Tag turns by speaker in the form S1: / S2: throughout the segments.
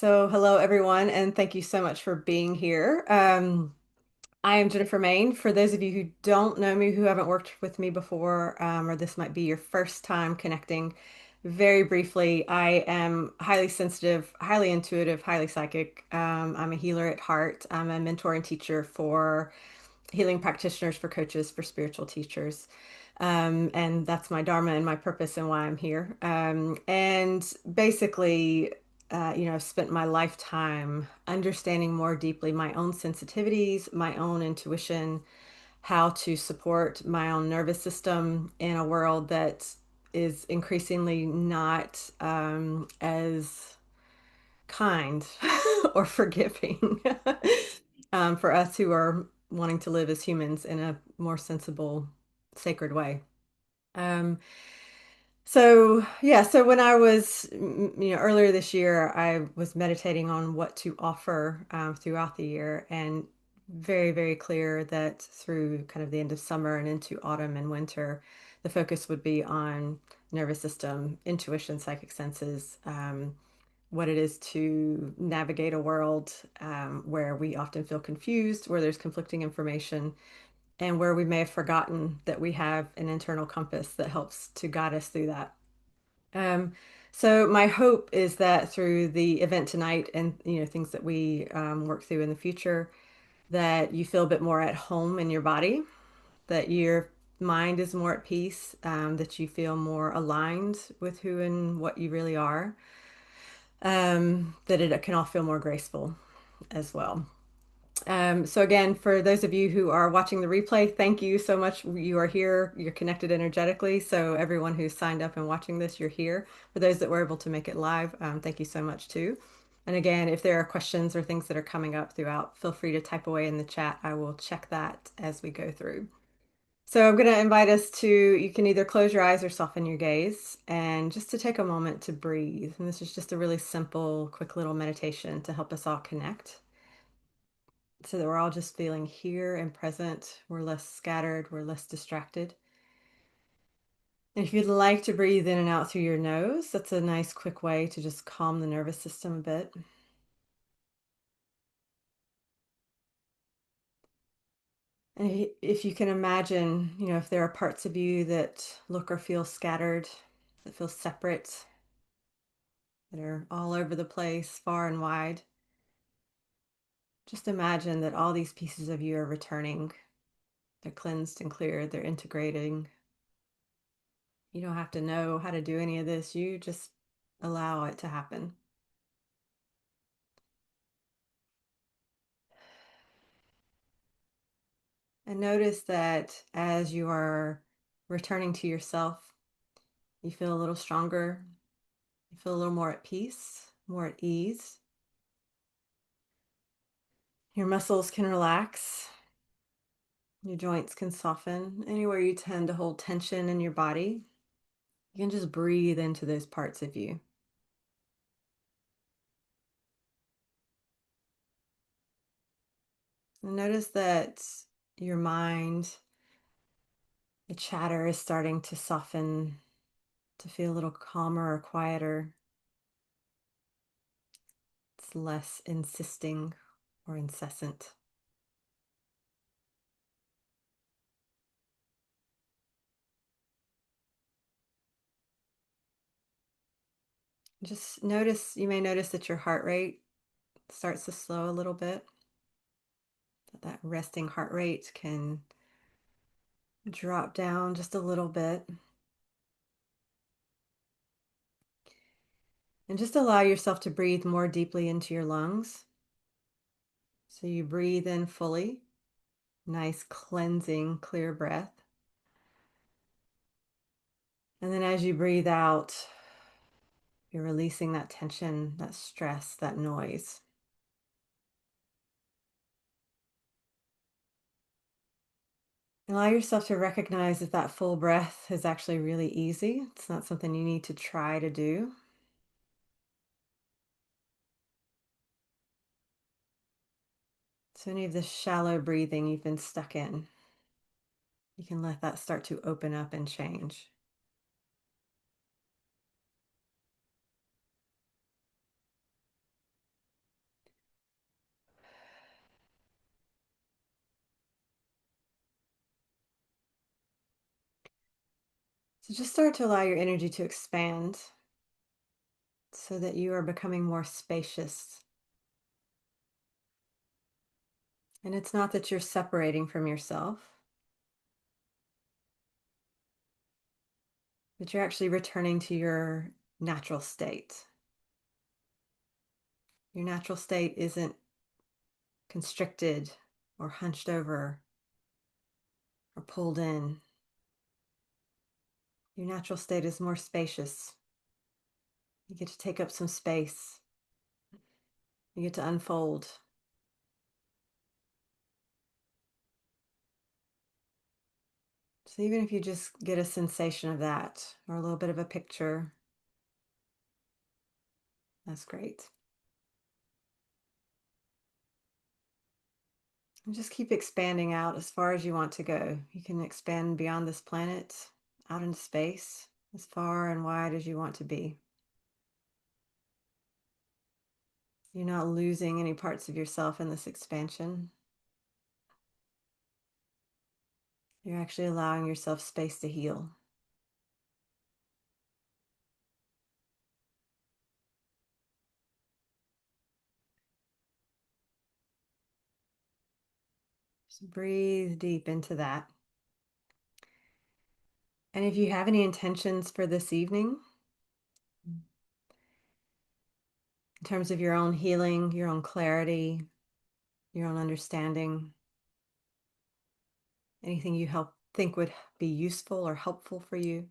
S1: So, hello everyone, and thank you so much for being here. I am Jennifer Main. For those of you who don't know me, who haven't worked with me before, or this might be your first time connecting, very briefly, I am highly sensitive, highly intuitive, highly psychic. I'm a healer at heart. I'm a mentor and teacher for healing practitioners, for coaches, for spiritual teachers. And that's my dharma and my purpose and why I'm here. And basically, I've spent my lifetime understanding more deeply my own sensitivities, my own intuition, how to support my own nervous system in a world that is increasingly not as kind or forgiving for us who are wanting to live as humans in a more sensible, sacred way. Um, so when I was, earlier this year, I was meditating on what to offer throughout the year, and very, very clear that through kind of the end of summer and into autumn and winter, the focus would be on nervous system, intuition, psychic senses, what it is to navigate a world where we often feel confused, where there's conflicting information, and where we may have forgotten that we have an internal compass that helps to guide us through that. Um, so my hope is that through the event tonight and things that we work through in the future, that you feel a bit more at home in your body, that your mind is more at peace, that you feel more aligned with who and what you really are, that it can all feel more graceful as well. So again, for those of you who are watching the replay, thank you so much. You are here, you're connected energetically. So everyone who's signed up and watching this, you're here. For those that were able to make it live, thank you so much too. And again, if there are questions or things that are coming up throughout, feel free to type away in the chat. I will check that as we go through. So I'm going to invite us to, you can either close your eyes or soften your gaze and just to take a moment to breathe. And this is just a really simple, quick little meditation to help us all connect so that we're all just feeling here and present. We're less scattered, we're less distracted. And if you'd like to breathe in and out through your nose, that's a nice quick way to just calm the nervous system a bit. And if you can imagine, if there are parts of you that look or feel scattered, that feel separate, that are all over the place, far and wide, just imagine that all these pieces of you are returning. They're cleansed and cleared, they're integrating. You don't have to know how to do any of this, you just allow it to happen. And notice that as you are returning to yourself, you feel a little stronger, you feel a little more at peace, more at ease. Your muscles can relax, your joints can soften. Anywhere you tend to hold tension in your body, you can just breathe into those parts of you. And notice that your mind, the chatter is starting to soften, to feel a little calmer or quieter. It's less insisting or incessant. Just notice, you may notice that your heart rate starts to slow a little bit. That resting heart rate can drop down just a little bit. And just allow yourself to breathe more deeply into your lungs. So you breathe in fully, nice cleansing, clear breath. And then as you breathe out, you're releasing that tension, that stress, that noise. Allow yourself to recognize that that full breath is actually really easy. It's not something you need to try to do. So any of this shallow breathing you've been stuck in, you can let that start to open up and change. So just start to allow your energy to expand so that you are becoming more spacious. And it's not that you're separating from yourself, but you're actually returning to your natural state. Your natural state isn't constricted or hunched over or pulled in. Your natural state is more spacious. You get to take up some space. You get to unfold. So even if you just get a sensation of that or a little bit of a picture, that's great. And just keep expanding out as far as you want to go. You can expand beyond this planet, out into space, as far and wide as you want to be. You're not losing any parts of yourself in this expansion. You're actually allowing yourself space to heal. Just breathe deep into that. And if you have any intentions for this evening, in terms of your own healing, your own clarity, your own understanding, anything you think would be useful or helpful for you,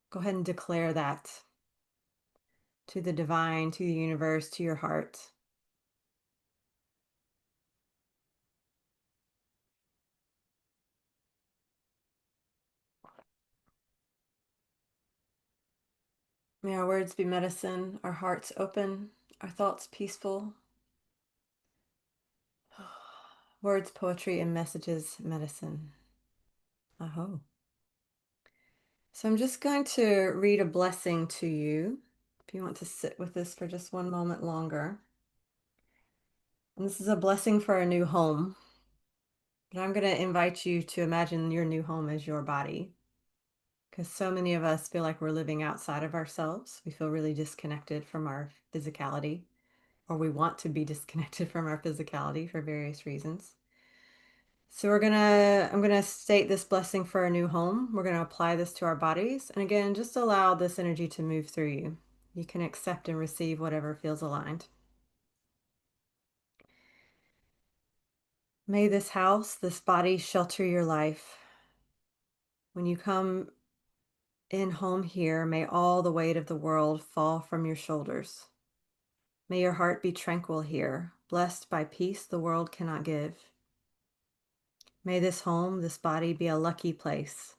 S1: go ahead and declare that to the divine, to the universe, to your heart. May our words be medicine, our hearts open, our thoughts peaceful. Words, poetry, and messages, medicine. Aho. So I'm just going to read a blessing to you if you want to sit with this for just one moment longer. And this is a blessing for a new home. But I'm going to invite you to imagine your new home as your body. Because so many of us feel like we're living outside of ourselves. We feel really disconnected from our physicality, or we want to be disconnected from our physicality for various reasons. So I'm gonna state this blessing for a new home. We're gonna apply this to our bodies. And again, just allow this energy to move through you. You can accept and receive whatever feels aligned. May this house, this body shelter your life. When you come in home here, may all the weight of the world fall from your shoulders. May your heart be tranquil here, blessed by peace the world cannot give. May this home, this body be a lucky place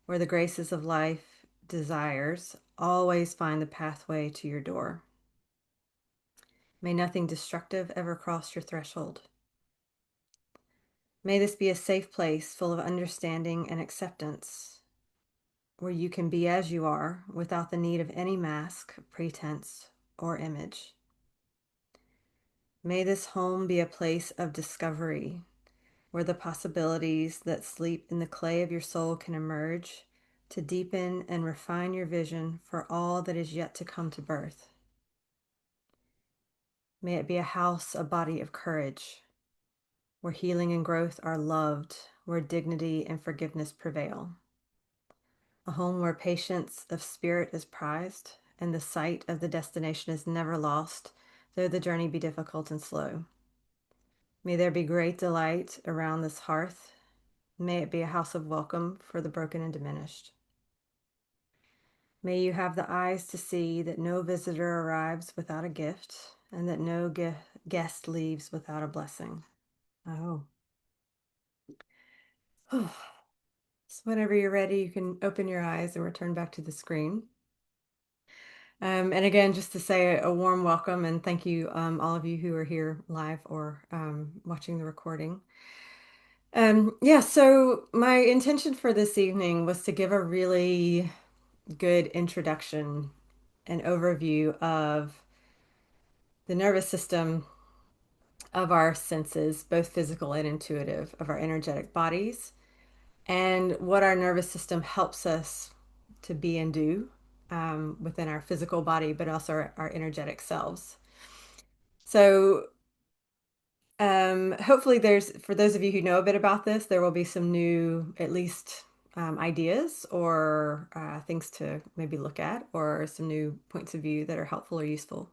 S1: where the graces of life desires always find the pathway to your door. May nothing destructive ever cross your threshold. May this be a safe place full of understanding and acceptance, where you can be as you are without the need of any mask, pretense, or image. May this home be a place of discovery, where the possibilities that sleep in the clay of your soul can emerge to deepen and refine your vision for all that is yet to come to birth. May it be a house, a body of courage, where healing and growth are loved, where dignity and forgiveness prevail. A home where patience of spirit is prized and the sight of the destination is never lost, though the journey be difficult and slow. May there be great delight around this hearth. May it be a house of welcome for the broken and diminished. May you have the eyes to see that no visitor arrives without a gift and that no guest leaves without a blessing. Oh. So whenever you're ready, you can open your eyes and return back to the screen. And again, just to say a warm welcome and thank you, all of you who are here live or watching the recording. Yeah, so my intention for this evening was to give a really good introduction and overview of the nervous system, of our senses, both physical and intuitive, of our energetic bodies, and what our nervous system helps us to be and do within our physical body, but also our energetic selves. So, hopefully, for those of you who know a bit about this, there will be some new, at least, ideas or things to maybe look at, or some new points of view that are helpful or useful.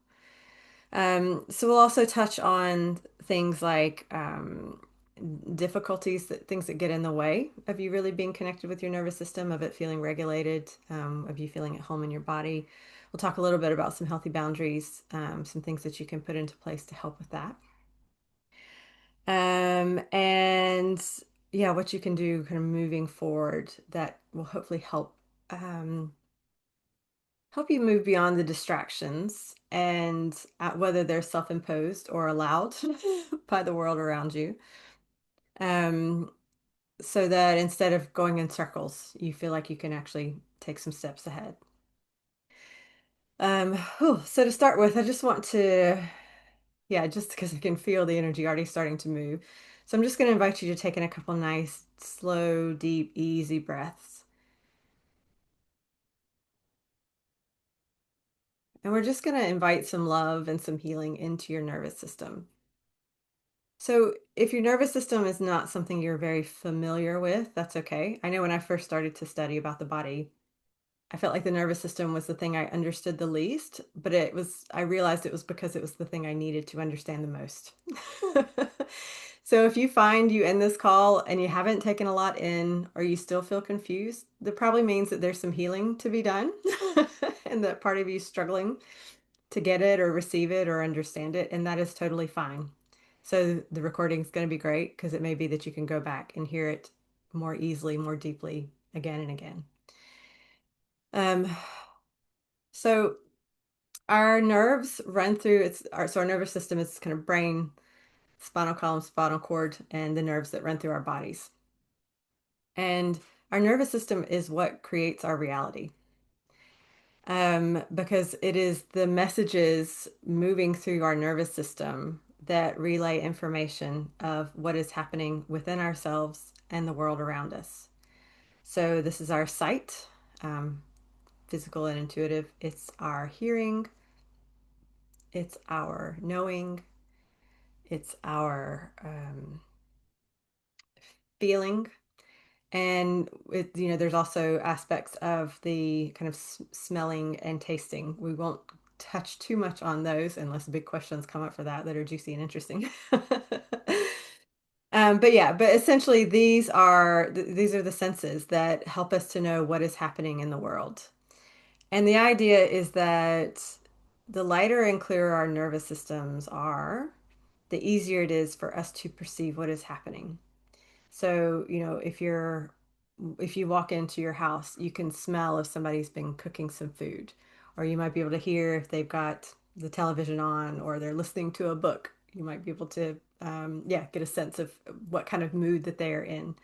S1: So we'll also touch on things like difficulties, things that get in the way of you really being connected with your nervous system, of it feeling regulated, of you feeling at home in your body. We'll talk a little bit about some healthy boundaries, some things that you can put into place to help with that. And yeah, what you can do kind of moving forward that will hopefully um, help you move beyond the distractions and whether they're self-imposed or allowed by the world around you. Um, so that instead of going in circles, you feel like you can actually take some steps ahead. So to start with, I just want to, yeah, just because I can feel the energy already starting to move. So I'm just going to invite you to take in a couple nice, slow, deep, easy breaths. And we're just going to invite some love and some healing into your nervous system. So, if your nervous system is not something you're very familiar with, that's okay. I know when I first started to study about the body, I felt like the nervous system was the thing I understood the least, but I realized it was because it was the thing I needed to understand the most. So, if you find you end this call and you haven't taken a lot in, or you still feel confused, that probably means that there's some healing to be done and that part of you struggling to get it or receive it or understand it, and that is totally fine. So the recording is going to be great because it may be that you can go back and hear it more easily, more deeply again and again. Um, so our nerves run through so our nervous system is kind of brain, spinal column, spinal cord, and the nerves that run through our bodies. And our nervous system is what creates our reality. Because it is the messages moving through our nervous system that relay information of what is happening within ourselves and the world around us. So, this is our sight, um, physical and intuitive. It's our hearing, it's our knowing, it's our feeling. And there's also aspects of the kind of smelling and tasting. We won't touch too much on those unless big questions come up for that are juicy and interesting. But essentially these are the senses that help us to know what is happening in the world. And the idea is that the lighter and clearer our nervous systems are, the easier it is for us to perceive what is happening. So, if you walk into your house, you can smell if somebody's been cooking some food, or you might be able to hear if they've got the television on or they're listening to a book. You might be able to, get a sense of what kind of mood that they are in.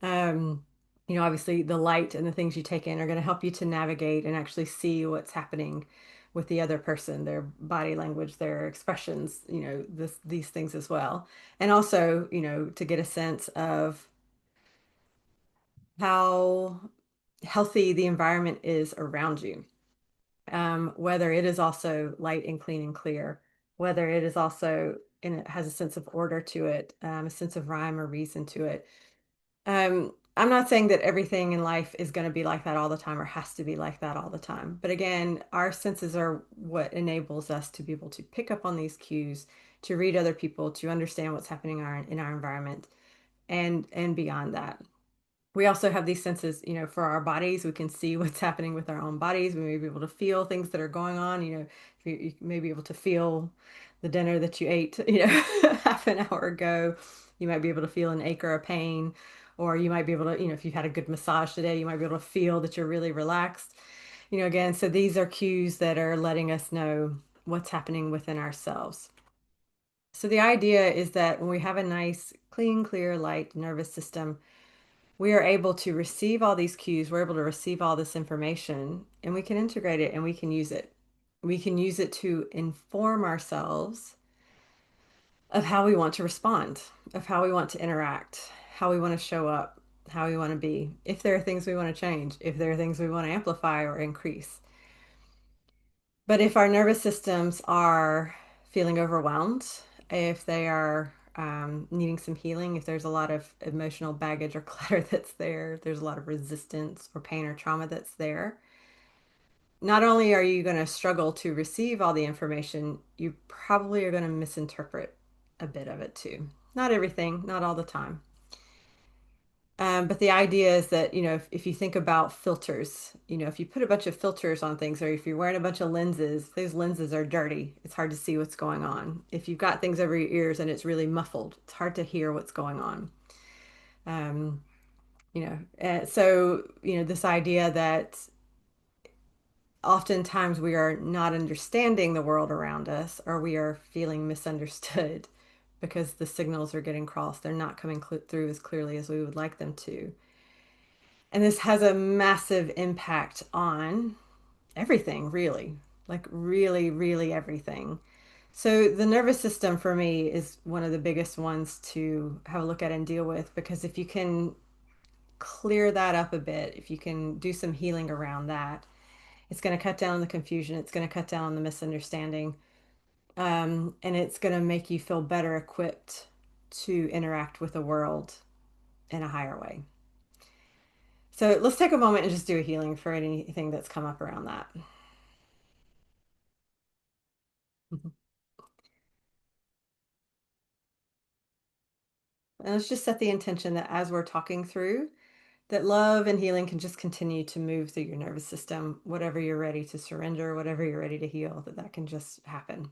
S1: Um, Obviously, the light and the things you take in are going to help you to navigate and actually see what's happening with the other person, their body language, their expressions, these things as well. And also, to get a sense of how healthy the environment is around you, whether it is also light and clean and clear, whether it is also and it has a sense of order to it, a sense of rhyme or reason to it. I'm not saying that everything in life is going to be like that all the time or has to be like that all the time. But again, our senses are what enables us to be able to pick up on these cues, to read other people, to understand what's happening in our environment and beyond that. We also have these senses, for our bodies. We can see what's happening with our own bodies. We may be able to feel things that are going on. You may be able to feel the dinner that you ate, half an hour ago. You might be able to feel an ache or a pain, or you might be able to, if you've had a good massage today, you might be able to feel that you're really relaxed. Again, so these are cues that are letting us know what's happening within ourselves. So the idea is that when we have a nice, clean, clear, light nervous system, we are able to receive all these cues, we're able to receive all this information, and we can integrate it and we can use it. We can use it to inform ourselves of how we want to respond, of how we want to interact, how we want to show up. how we want to be, if there are things we want to change, if there are things we want to amplify or increase. But if our nervous systems are feeling overwhelmed, if they are needing some healing, if there's a lot of emotional baggage or clutter that's there, there's a lot of resistance or pain or trauma that's there, not only are you going to struggle to receive all the information, you probably are going to misinterpret a bit of it too. Not everything, not all the time. But the idea is that, if you think about filters, if you put a bunch of filters on things or if you're wearing a bunch of lenses, those lenses are dirty. It's hard to see what's going on. If you've got things over your ears and it's really muffled, it's hard to hear what's going on. Um, this idea that oftentimes we are not understanding the world around us or we are feeling misunderstood because the signals are getting crossed. They're not coming through as clearly as we would like them to. And this has a massive impact on everything, really, like really, really everything. So the nervous system for me is one of the biggest ones to have a look at and deal with because if you can clear that up a bit, if you can do some healing around that, it's going to cut down on the confusion. It's going to cut down on the misunderstanding. And it's going to make you feel better equipped to interact with the world in a higher way. So let's take a moment and just do a healing for anything that's come up around that. Mhm. And let's just set the intention that as we're talking through, that love and healing can just continue to move through your nervous system, whatever you're ready to surrender, whatever you're ready to heal, that can just happen.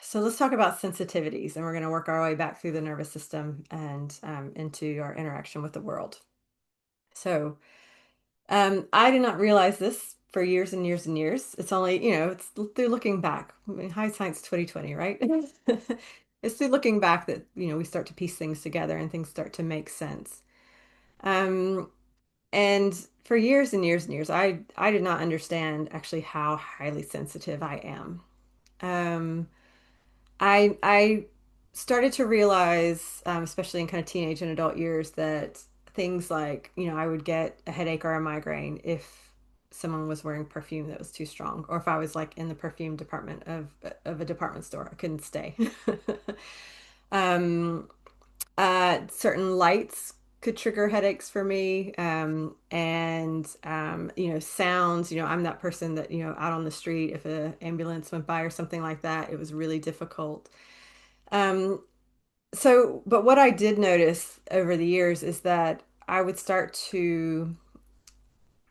S1: So let's talk about sensitivities, and we're going to work our way back through the nervous system and into our interaction with the world. So I did not realize this for years and years and years. It's only, it's through looking back. I mean, hindsight's 2020, right? It's through looking back that, we start to piece things together and things start to make sense. Um, and for years and years and years, I did not understand actually how highly sensitive I am. Um, I started to realize, especially in kind of teenage and adult years, that things like, I would get a headache or a migraine if someone was wearing perfume that was too strong, or if I was like in the perfume department of a department store, I couldn't stay. um, Certain lights could trigger headaches for me, and sounds. I'm that person that out on the street, if an ambulance went by or something like that, it was really difficult. Um, but what I did notice over the years is that I would start to,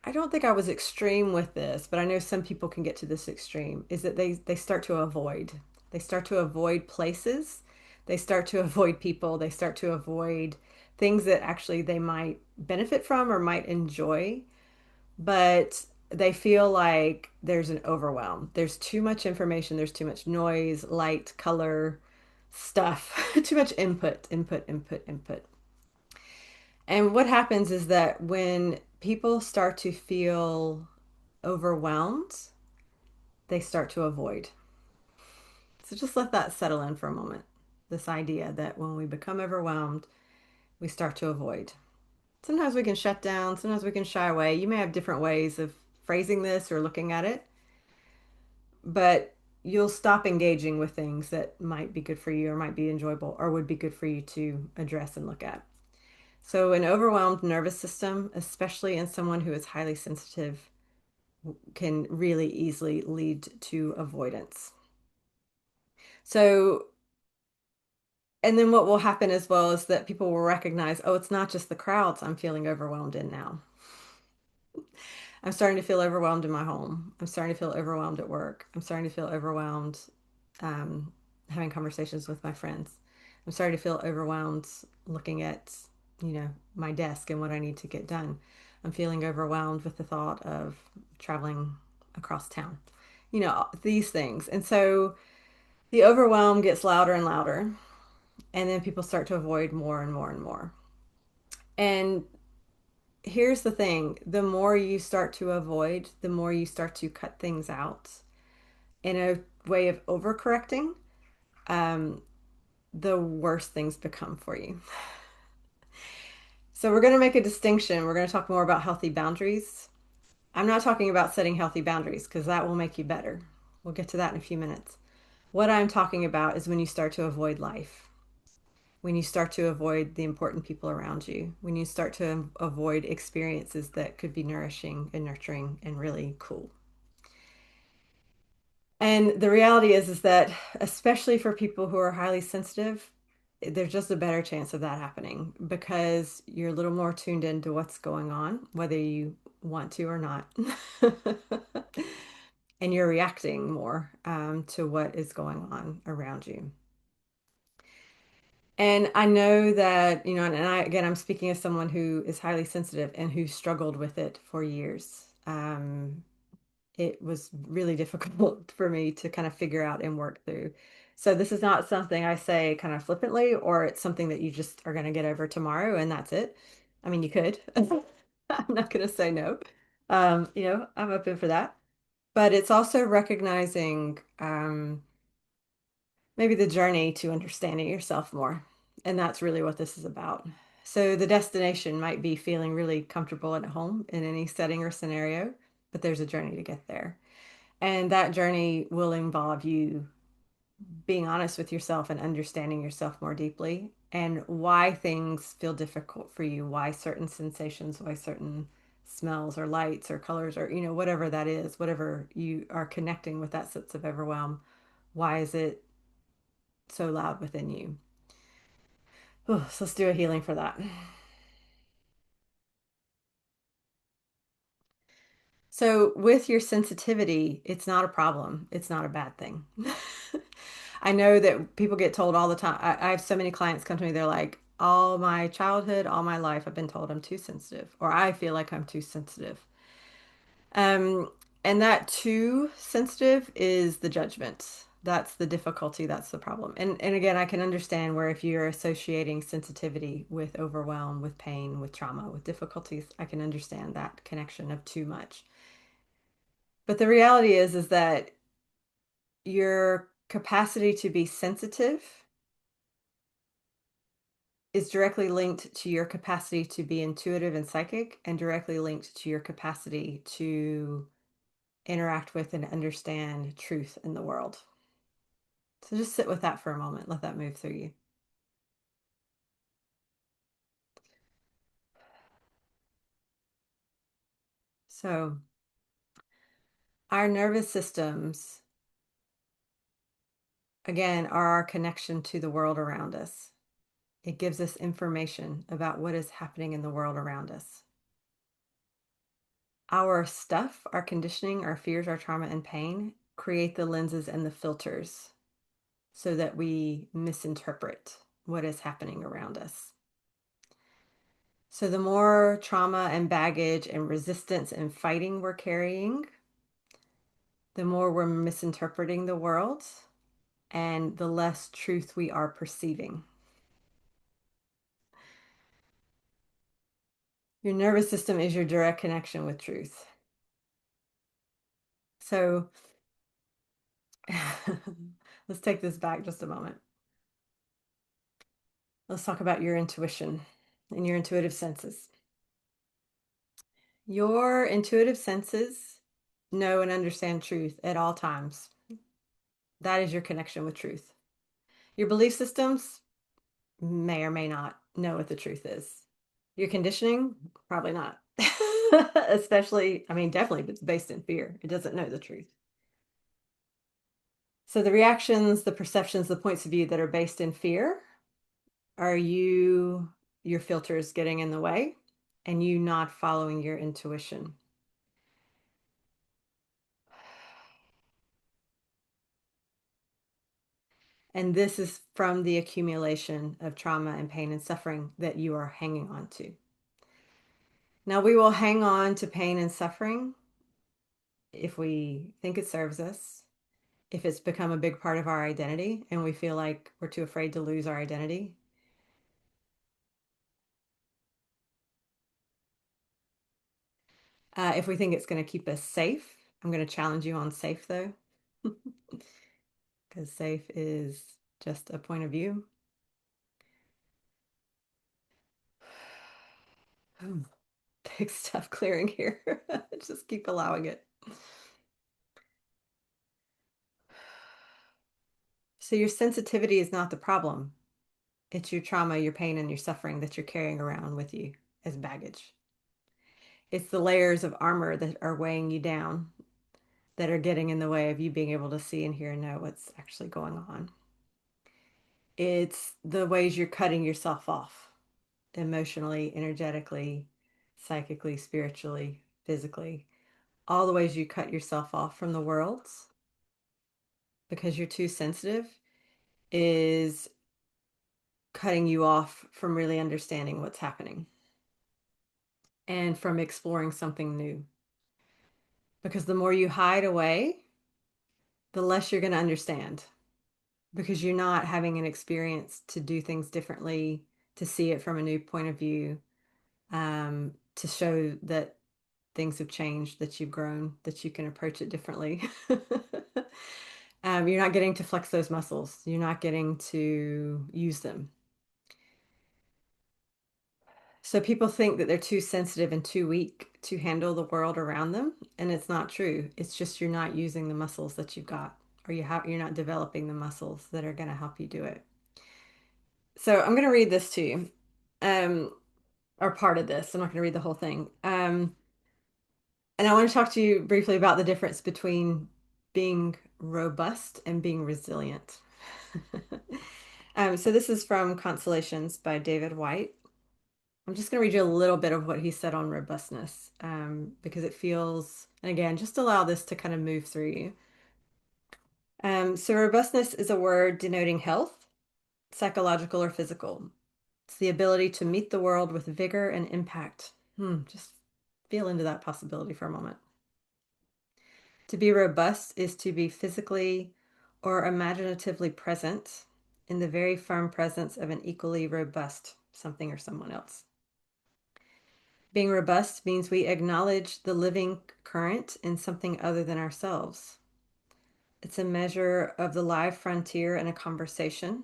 S1: I don't think I was extreme with this, but I know some people can get to this extreme, is that they start to avoid. They start to avoid places. They start to avoid people. They start to avoid things that actually they might benefit from or might enjoy, but they feel like there's an overwhelm. There's too much information, there's too much noise, light, color, stuff, too much input, input, input, input. And what happens is that when people start to feel overwhelmed, they start to avoid. So just let that settle in for a moment. This idea that when we become overwhelmed, we start to avoid. Sometimes we can shut down, sometimes we can shy away. You may have different ways of phrasing this or looking at it, but you'll stop engaging with things that might be good for you or might be enjoyable or would be good for you to address and look at. So, an overwhelmed nervous system, especially in someone who is highly sensitive, can really easily lead to avoidance. So, and then what will happen as well is that people will recognize, oh, it's not just the crowds I'm feeling overwhelmed in now. I'm starting to feel overwhelmed in my home. I'm starting to feel overwhelmed at work. I'm starting to feel overwhelmed um, having conversations with my friends. I'm starting to feel overwhelmed looking at, my desk and what I need to get done. I'm feeling overwhelmed with the thought of traveling across town, these things. And so the overwhelm gets louder and louder, and then people start to avoid more and more and more. And here's the thing, the more you start to avoid, the more you start to cut things out in a way of overcorrecting. Um, the worse things become for you. So, we're going to make a distinction. We're going to talk more about healthy boundaries. I'm not talking about setting healthy boundaries because that will make you better. We'll get to that in a few minutes. What I'm talking about is when you start to avoid life, when you start to avoid the important people around you, when you start to avoid experiences that could be nourishing and nurturing and really cool. And the reality is that especially for people who are highly sensitive, there's just a better chance of that happening because you're a little more tuned into what's going on, whether you want to or not. And you're reacting more to what is going on around you. And I know that, and again, I'm speaking as someone who is highly sensitive and who struggled with it for years. It was really difficult for me to kind of figure out and work through. So this is not something I say kind of flippantly, or it's something that you just are going to get over tomorrow and that's it. I mean, you could. I'm not going to say no. I'm open for that. But it's also recognizing maybe the journey to understanding yourself more. And that's really what this is about. So the destination might be feeling really comfortable at home in any setting or scenario, but there's a journey to get there. And that journey will involve you being honest with yourself and understanding yourself more deeply and why things feel difficult for you, why certain sensations, why certain smells or lights or colors or, whatever that is, whatever you are connecting with that sense of overwhelm, why is it so loud within you? Oh, so let's do a healing for that. So, with your sensitivity, it's not a problem. It's not a bad thing. I know that people get told all the time. I have so many clients come to me, they're like, all my childhood, all my life, I've been told I'm too sensitive, or I feel like I'm too sensitive. Um, and that too sensitive is the judgment. That's the difficulty. That's the problem. And again, I can understand where if you're associating sensitivity with overwhelm, with pain, with trauma, with difficulties, I can understand that connection of too much. But the reality is that your capacity to be sensitive is directly linked to your capacity to be intuitive and psychic, and directly linked to your capacity to interact with and understand truth in the world. So just sit with that for a moment. Let that move through you. So, our nervous systems, again, are our connection to the world around us. It gives us information about what is happening in the world around us. Our stuff, our conditioning, our fears, our trauma, and pain create the lenses and the filters so that we misinterpret what is happening around us. So, the more trauma and baggage and resistance and fighting we're carrying, the more we're misinterpreting the world and the less truth we are perceiving. Your nervous system is your direct connection with truth. So, let's take this back just a moment. Let's talk about your intuition and your intuitive senses. Your intuitive senses know and understand truth at all times. That is your connection with truth. Your belief systems may or may not know what the truth is. Your conditioning, probably not. Especially, I mean, definitely if it's based in fear, it doesn't know the truth. So the reactions, the perceptions, the points of view that are based in fear are your filters getting in the way and you not following your intuition. And this is from the accumulation of trauma and pain and suffering that you are hanging on to. Now, we will hang on to pain and suffering if we think it serves us, if it's become a big part of our identity and we feel like we're too afraid to lose our identity. If we think it's going to keep us safe, I'm going to challenge you on safe though, because safe is just a point of view. Big stuff clearing here. Just keep allowing it. So your sensitivity is not the problem. It's your trauma, your pain, and your suffering that you're carrying around with you as baggage. It's the layers of armor that are weighing you down that are getting in the way of you being able to see and hear and know what's actually going on. It's the ways you're cutting yourself off emotionally, energetically, psychically, spiritually, physically. All the ways you cut yourself off from the world because you're too sensitive is cutting you off from really understanding what's happening and from exploring something new. Because the more you hide away, the less you're going to understand because you're not having an experience to do things differently, to see it from a new point of view, to show that things have changed, that you've grown, that you can approach it differently. You're not getting to flex those muscles. You're not getting to use them. So people think that they're too sensitive and too weak to handle the world around them, and it's not true. It's just you're not using the muscles that you've got, or you're not developing the muscles that are going to help you do it. So I'm going to read this to you, um, or part of this. I'm not going to read the whole thing. And I want to talk to you briefly about the difference between being robust and being resilient. So this is from Constellations by David White. I'm just going to read you a little bit of what he said on robustness, because it feels, and again, just allow this to kind of move through you. So robustness is a word denoting health, psychological or physical. It's the ability to meet the world with vigor and impact. Just feel into that possibility for a moment. To be robust is to be physically or imaginatively present in the very firm presence of an equally robust something or someone else. Being robust means we acknowledge the living current in something other than ourselves. It's a measure of the live frontier in a conversation,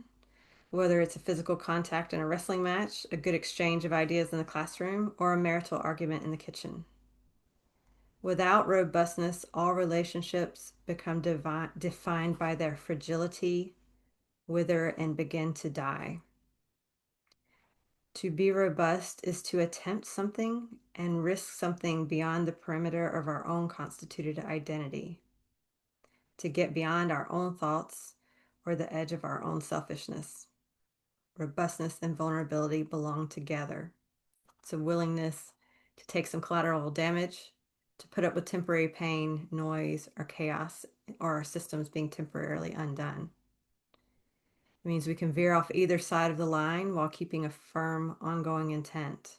S1: whether it's a physical contact in a wrestling match, a good exchange of ideas in the classroom, or a marital argument in the kitchen. Without robustness, all relationships become defined by their fragility, wither, and begin to die. To be robust is to attempt something and risk something beyond the perimeter of our own constituted identity, to get beyond our own thoughts or the edge of our own selfishness. Robustness and vulnerability belong together. It's a willingness to take some collateral damage, to put up with temporary pain, noise, or chaos, or our systems being temporarily undone. It means we can veer off either side of the line while keeping a firm, ongoing intent.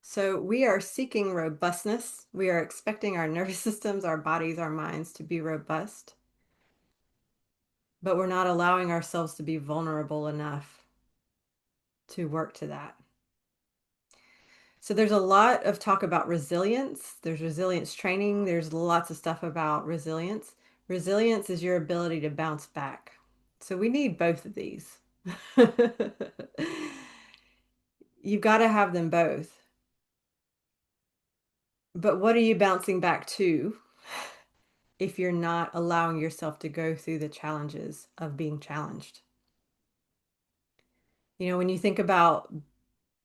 S1: So we are seeking robustness. We are expecting our nervous systems, our bodies, our minds to be robust, but we're not allowing ourselves to be vulnerable enough to work to that. So there's a lot of talk about resilience. There's resilience training. There's lots of stuff about resilience. Resilience is your ability to bounce back. So we need both of these. You've got to have them both. But what are you bouncing back to if you're not allowing yourself to go through the challenges of being challenged? You know, when you think about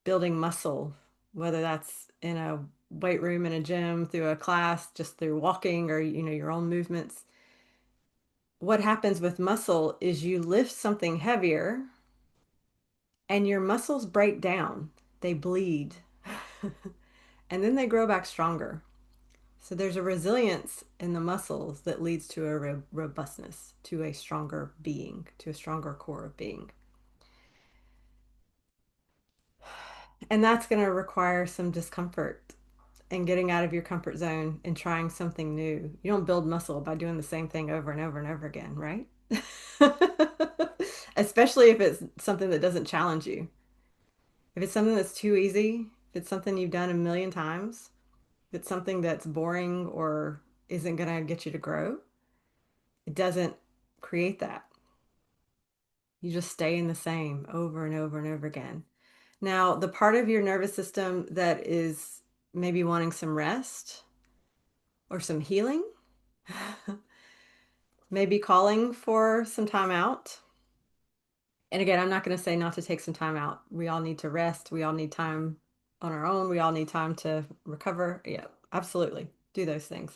S1: building muscle, whether that's in a weight room in a gym, through a class, just through walking or, your own movements, what happens with muscle is you lift something heavier and your muscles break down, they bleed, and then they grow back stronger. So there's a resilience in the muscles that leads to a robustness, to a stronger being, to a stronger core of being. And that's going to require some discomfort and getting out of your comfort zone and trying something new. You don't build muscle by doing the same thing over and over and over again, right? Especially if it's something that doesn't challenge you. If it's something that's too easy, if it's something you've done a million times, if it's something that's boring or isn't going to get you to grow, it doesn't create that. You just stay in the same over and over and over again. Now, the part of your nervous system that is maybe wanting some rest or some healing, maybe calling for some time out. And again, I'm not going to say not to take some time out. We all need to rest. We all need time on our own. We all need time to recover. Yeah, absolutely. Do those things.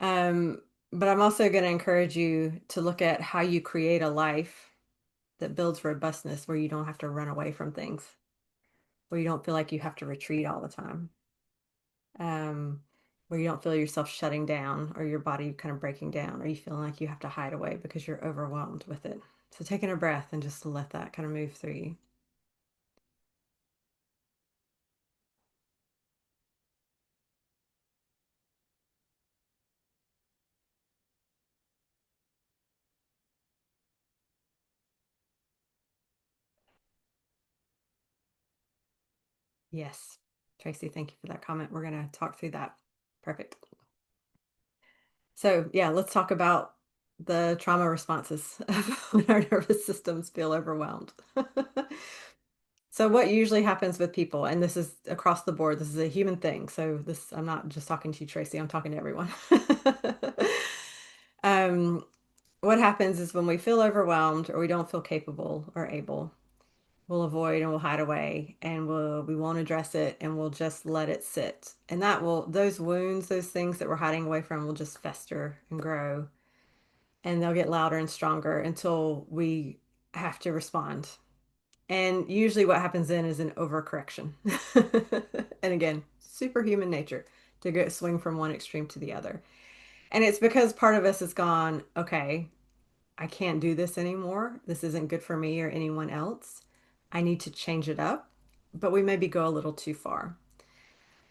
S1: Um, but I'm also going to encourage you to look at how you create a life that builds robustness where you don't have to run away from things, where you don't feel like you have to retreat all the time, um, where you don't feel yourself shutting down or your body kind of breaking down, or you feeling like you have to hide away because you're overwhelmed with it. So taking a breath and just let that kind of move through you. Yes. Tracy, thank you for that comment. We're going to talk through that. Perfect. So, yeah, let's talk about the trauma responses when our nervous systems feel overwhelmed. So, what usually happens with people, and this is across the board, this is a human thing. So, this, I'm not just talking to you, Tracy, I'm talking to everyone. um, what happens is when we feel overwhelmed or we don't feel capable or able, we'll avoid and we'll hide away and we won't address it and we'll just let it sit. And that will, those wounds, those things that we're hiding away from will just fester and grow and they'll get louder and stronger until we have to respond. And usually what happens then is an overcorrection. And again, superhuman nature to go swing from one extreme to the other. And it's because part of us has gone, okay, I can't do this anymore. This isn't good for me or anyone else. I need to change it up. But we maybe go a little too far.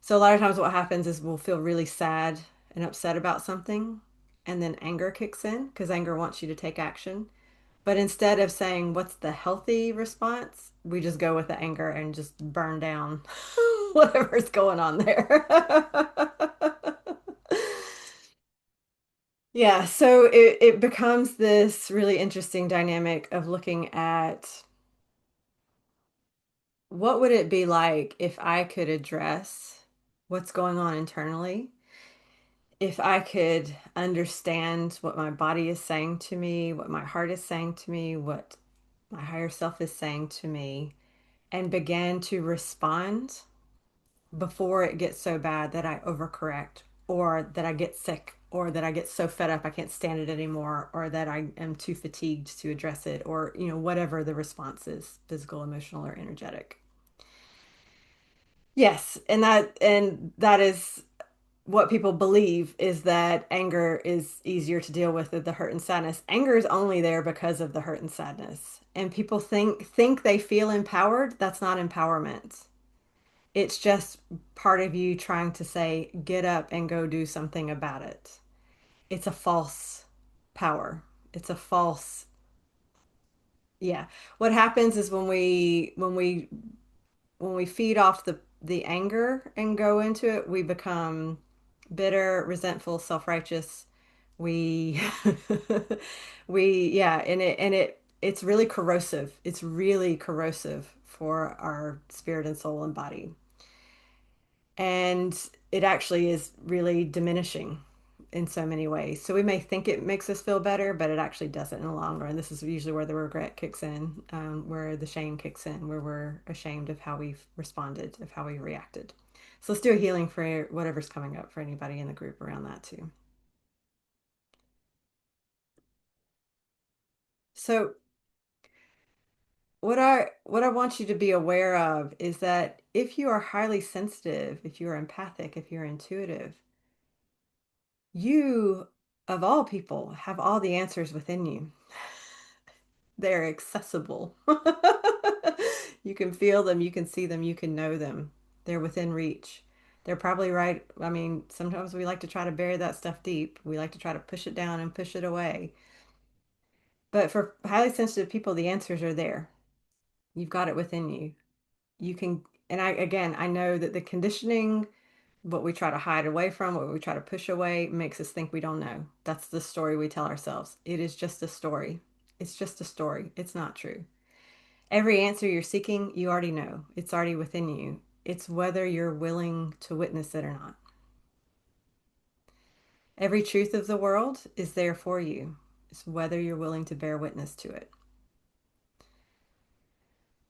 S1: So a lot of times what happens is we'll feel really sad and upset about something. And then anger kicks in because anger wants you to take action. But instead of saying what's the healthy response, we just go with the anger and just burn down whatever's going on there. Yeah, so it becomes this really interesting dynamic of looking at what would it be like if I could address what's going on internally, if I could understand what my body is saying to me, what my heart is saying to me, what my higher self is saying to me, and began to respond before it gets so bad that I overcorrect or that I get sick or that I get so fed up I can't stand it anymore or that I am too fatigued to address it or whatever the response is, physical, emotional or energetic. Yes, and that is what people believe is that anger is easier to deal with than the hurt and sadness. Anger is only there because of the hurt and sadness. And people think they feel empowered. That's not empowerment. It's just part of you trying to say, get up and go do something about it. It's a false power. It's a false, yeah. What happens is when we feed off the anger and go into it, we become bitter, resentful, self-righteous. We yeah, it's really corrosive. It's really corrosive for our spirit and soul and body. And it actually is really diminishing in so many ways. So we may think it makes us feel better, but it actually doesn't in the long run. This is usually where the regret kicks in, where the shame kicks in, where we're ashamed of how we've responded, of how we reacted. So let's do a healing for whatever's coming up for anybody in the group around that too. So what I want you to be aware of is that if you are highly sensitive, if you are empathic, if you're intuitive, you, of all people, have all the answers within you. They're accessible. You can feel them, you can see them, you can know them. They're within reach. They're probably right. I mean, sometimes we like to try to bury that stuff deep. We like to try to push it down and push it away. But for highly sensitive people, the answers are there. You've got it within you. You can, and I know that the conditioning, what we try to hide away from, what we try to push away, makes us think we don't know. That's the story we tell ourselves. It is just a story. It's just a story. It's not true. Every answer you're seeking, you already know. It's already within you. It's whether you're willing to witness it or not. Every truth of the world is there for you. It's whether you're willing to bear witness to it.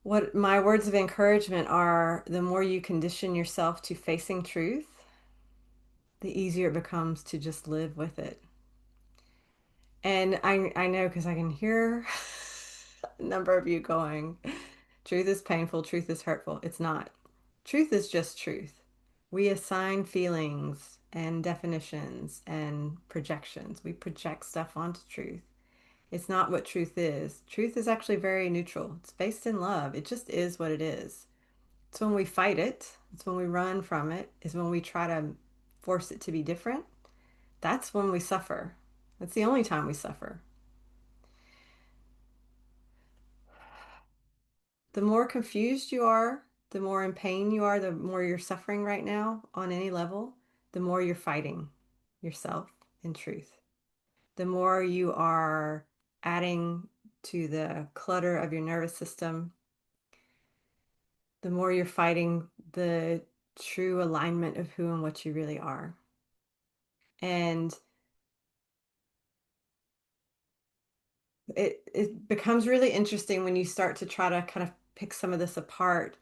S1: What my words of encouragement are, the more you condition yourself to facing truth, the easier it becomes to just live with it. And I know because I can hear a number of you going, truth is painful, truth is hurtful. It's not. Truth is just truth. We assign feelings and definitions and projections. We project stuff onto truth. It's not what truth is. Truth is actually very neutral. It's based in love. It just is what it is. It's when we fight it, it's when we run from it, is when we try to force it to be different. That's when we suffer. That's the only time we suffer. The more confused you are, the more in pain you are, the more you're suffering right now on any level, the more you're fighting yourself in truth. The more you are adding to the clutter of your nervous system, the more you're fighting the true alignment of who and what you really are. And it becomes really interesting when you start to try to kind of pick some of this apart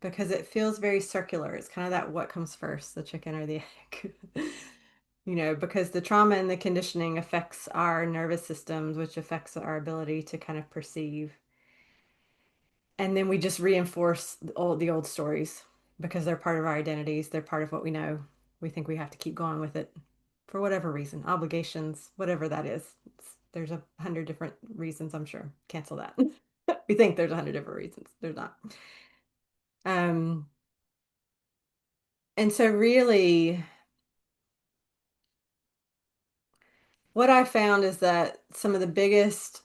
S1: because it feels very circular. It's kind of that what comes first, the chicken or the egg? Because the trauma and the conditioning affects our nervous systems, which affects our ability to kind of perceive. And then we just reinforce the old stories because they're part of our identities. They're part of what we know. We think we have to keep going with it for whatever reason, obligations, whatever that is. There's 100 different reasons, I'm sure. Cancel that. We think there's 100 different reasons. There's not. Um, and so really what I found is that some of the biggest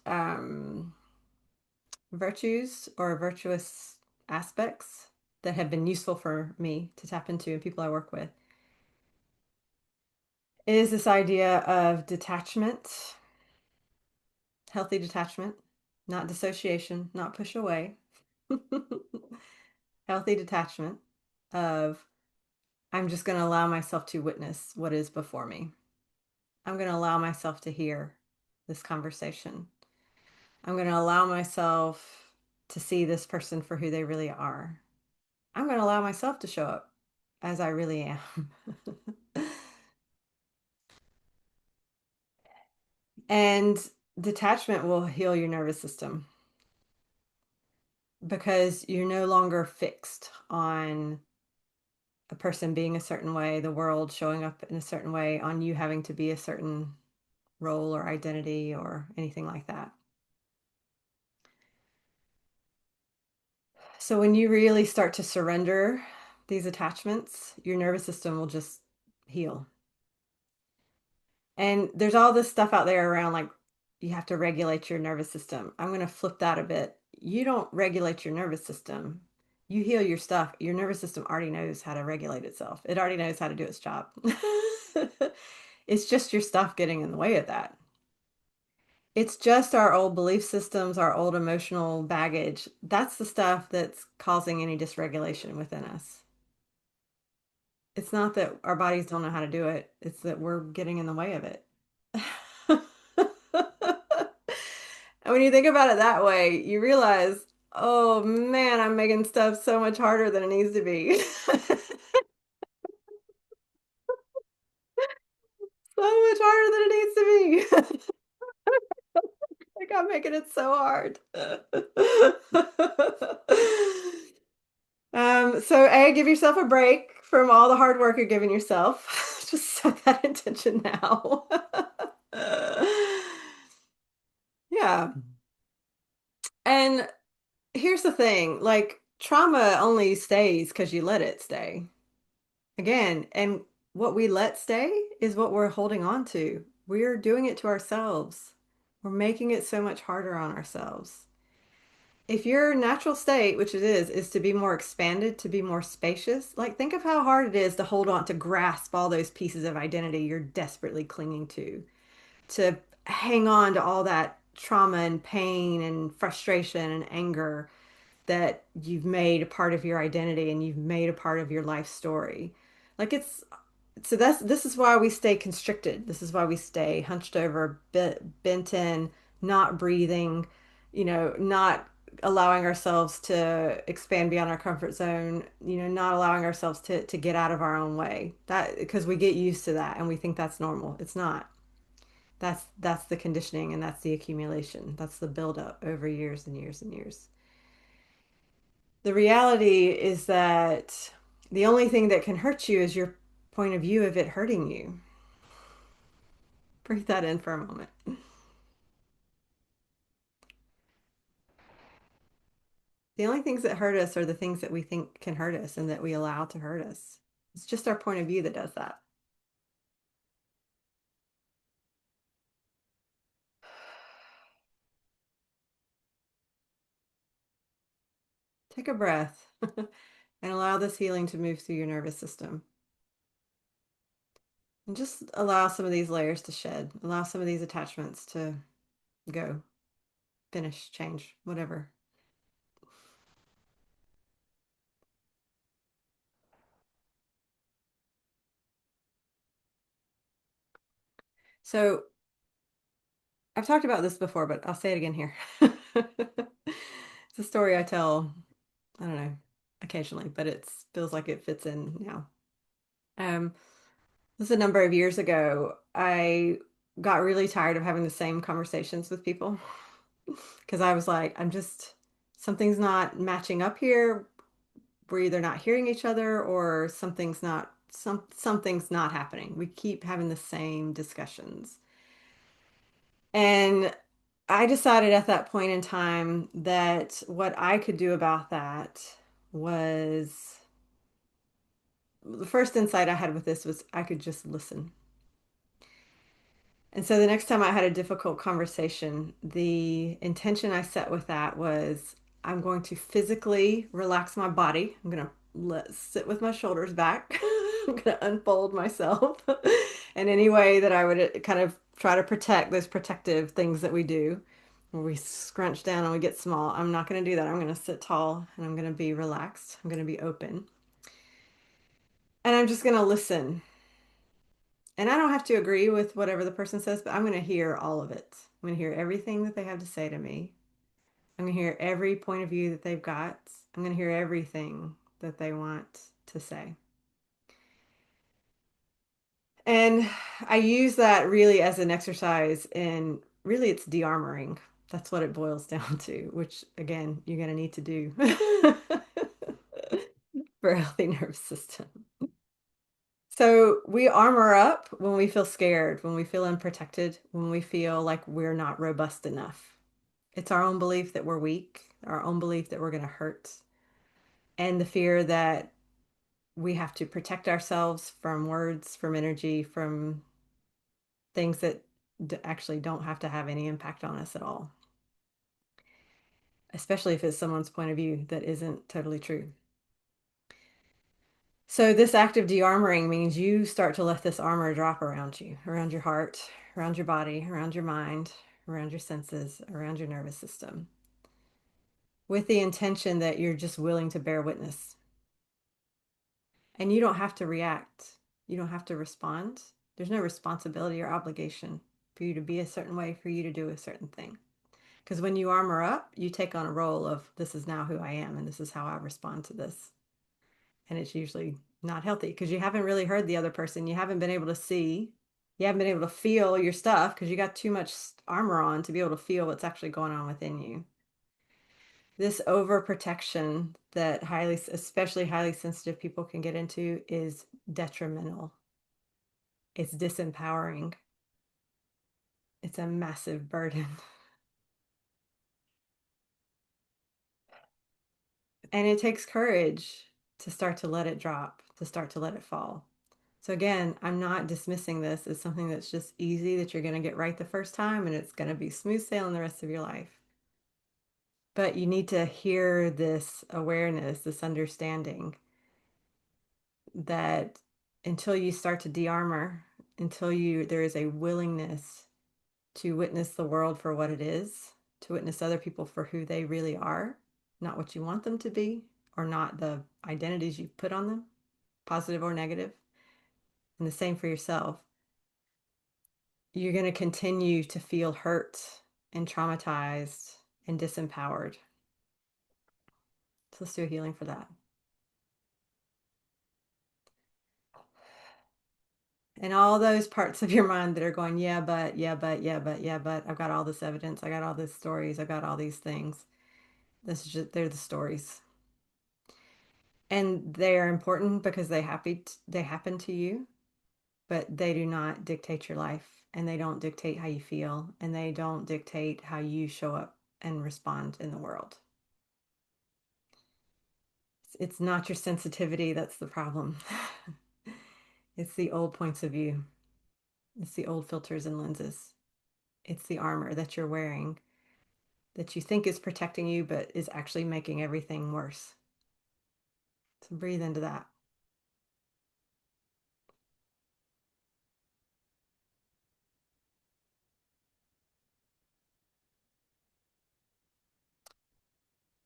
S1: virtues or virtuous aspects that have been useful for me to tap into and people I work with is this idea of detachment, healthy detachment, not dissociation, not push away. Healthy detachment of I'm just going to allow myself to witness what is before me. I'm going to allow myself to hear this conversation. I'm going to allow myself to see this person for who they really are. I'm going to allow myself to show up as I really am. And detachment will heal your nervous system because you're no longer fixed on a person being a certain way, the world showing up in a certain way, on you having to be a certain role or identity or anything like that. So when you really start to surrender these attachments, your nervous system will just heal. And there's all this stuff out there around like you have to regulate your nervous system. I'm going to flip that a bit. You don't regulate your nervous system. You heal your stuff. Your nervous system already knows how to regulate itself. It already knows how to do its job. It's just your stuff getting in the way of that. It's just our old belief systems, our old emotional baggage. That's the stuff that's causing any dysregulation within us. It's not that our bodies don't know how to do it, it's that we're getting in the way of it. And when you think about it that way, you realize, oh man, I'm making stuff so much harder than it needs to be. So much harder than it needs to be. Like I'm making it so hard. So A, give yourself a break from all the hard work you're giving yourself. Just set that intention now. Yeah. And here's the thing, like trauma only stays because you let it stay. Again, and what we let stay is what we're holding on to. We're doing it to ourselves. We're making it so much harder on ourselves. If your natural state, which it is to be more expanded, to be more spacious, like think of how hard it is to hold on, to grasp all those pieces of identity you're desperately clinging to hang on to all that trauma and pain and frustration and anger that you've made a part of your identity and you've made a part of your life story. Like it's so that's this is why we stay constricted. This is why we stay hunched over, bent in, not breathing, not allowing ourselves to expand beyond our comfort zone, not allowing ourselves to get out of our own way. That because we get used to that and we think that's normal. It's not. That's the conditioning and that's the accumulation. That's the buildup over years and years and years. The reality is that the only thing that can hurt you is your point of view of it hurting you. Breathe that in for a moment. The only things that hurt us are the things that we think can hurt us and that we allow to hurt us. It's just our point of view that does that. Take a breath and allow this healing to move through your nervous system. And just allow some of these layers to shed. Allow some of these attachments to go, finish, change, whatever. So I've talked about this before, but I'll say it again here. It's a story I tell, I don't know, occasionally, but it feels like it fits in now. Um, this is a number of years ago. I got really tired of having the same conversations with people because I was like, something's not matching up here. We're either not hearing each other or something's not happening. We keep having the same discussions. And I decided at that point in time that what I could do about that was the first insight I had with this was I could just listen. And so the next time I had a difficult conversation, the intention I set with that was I'm going to physically relax my body. I'm going to sit with my shoulders back. I'm going to unfold myself in any way that I would kind of try to protect those protective things that we do where we scrunch down and we get small. I'm not going to do that. I'm going to sit tall and I'm going to be relaxed. I'm going to be open. And I'm just going to listen. And I don't have to agree with whatever the person says, but I'm going to hear all of it. I'm going to hear everything that they have to say to me. I'm going to hear every point of view that they've got. I'm going to hear everything that they want to say. And I use that really as an exercise in really it's de-armoring. That's what it boils down to, which again, you're going to need to do for a healthy nervous system. So we armor up when we feel scared, when we feel unprotected, when we feel like we're not robust enough. It's our own belief that we're weak, our own belief that we're going to hurt, and the fear that we have to protect ourselves from words, from energy, from things that actually don't have to have any impact on us at all, especially if it's someone's point of view that isn't totally true. So this act of de-armoring means you start to let this armor drop around you, around your heart, around your body, around your mind, around your senses, around your nervous system, with the intention that you're just willing to bear witness. And you don't have to react. You don't have to respond. There's no responsibility or obligation for you to be a certain way, for you to do a certain thing. Because when you armor up, you take on a role of this is now who I am and this is how I respond to this. And it's usually not healthy because you haven't really heard the other person. You haven't been able to see, you haven't been able to feel your stuff because you got too much armor on to be able to feel what's actually going on within you. This overprotection that especially highly sensitive people can get into is detrimental. It's disempowering. It's a massive burden. And it takes courage to start to let it drop, to start to let it fall. So again, I'm not dismissing this as something that's just easy that you're going to get right the first time and it's going to be smooth sailing the rest of your life. But you need to hear this awareness, this understanding that until you start to de-armor, there is a willingness to witness the world for what it is, to witness other people for who they really are, not what you want them to be, or not the identities you've put on them, positive or negative, and the same for yourself, you're going to continue to feel hurt and traumatized and disempowered. So let's do a healing for that. And all those parts of your mind that are going, yeah, but, yeah, but, yeah, but, yeah, but, I've got all this evidence, I got all these stories, I got all these things. This is just, they're the stories. And they are important because they happen to you, but they do not dictate your life, and they don't dictate how you feel, and they don't dictate how you show up and respond in the world. It's not your sensitivity that's the problem. It's the old points of view. It's the old filters and lenses. It's the armor that you're wearing that you think is protecting you, but is actually making everything worse. So breathe into that.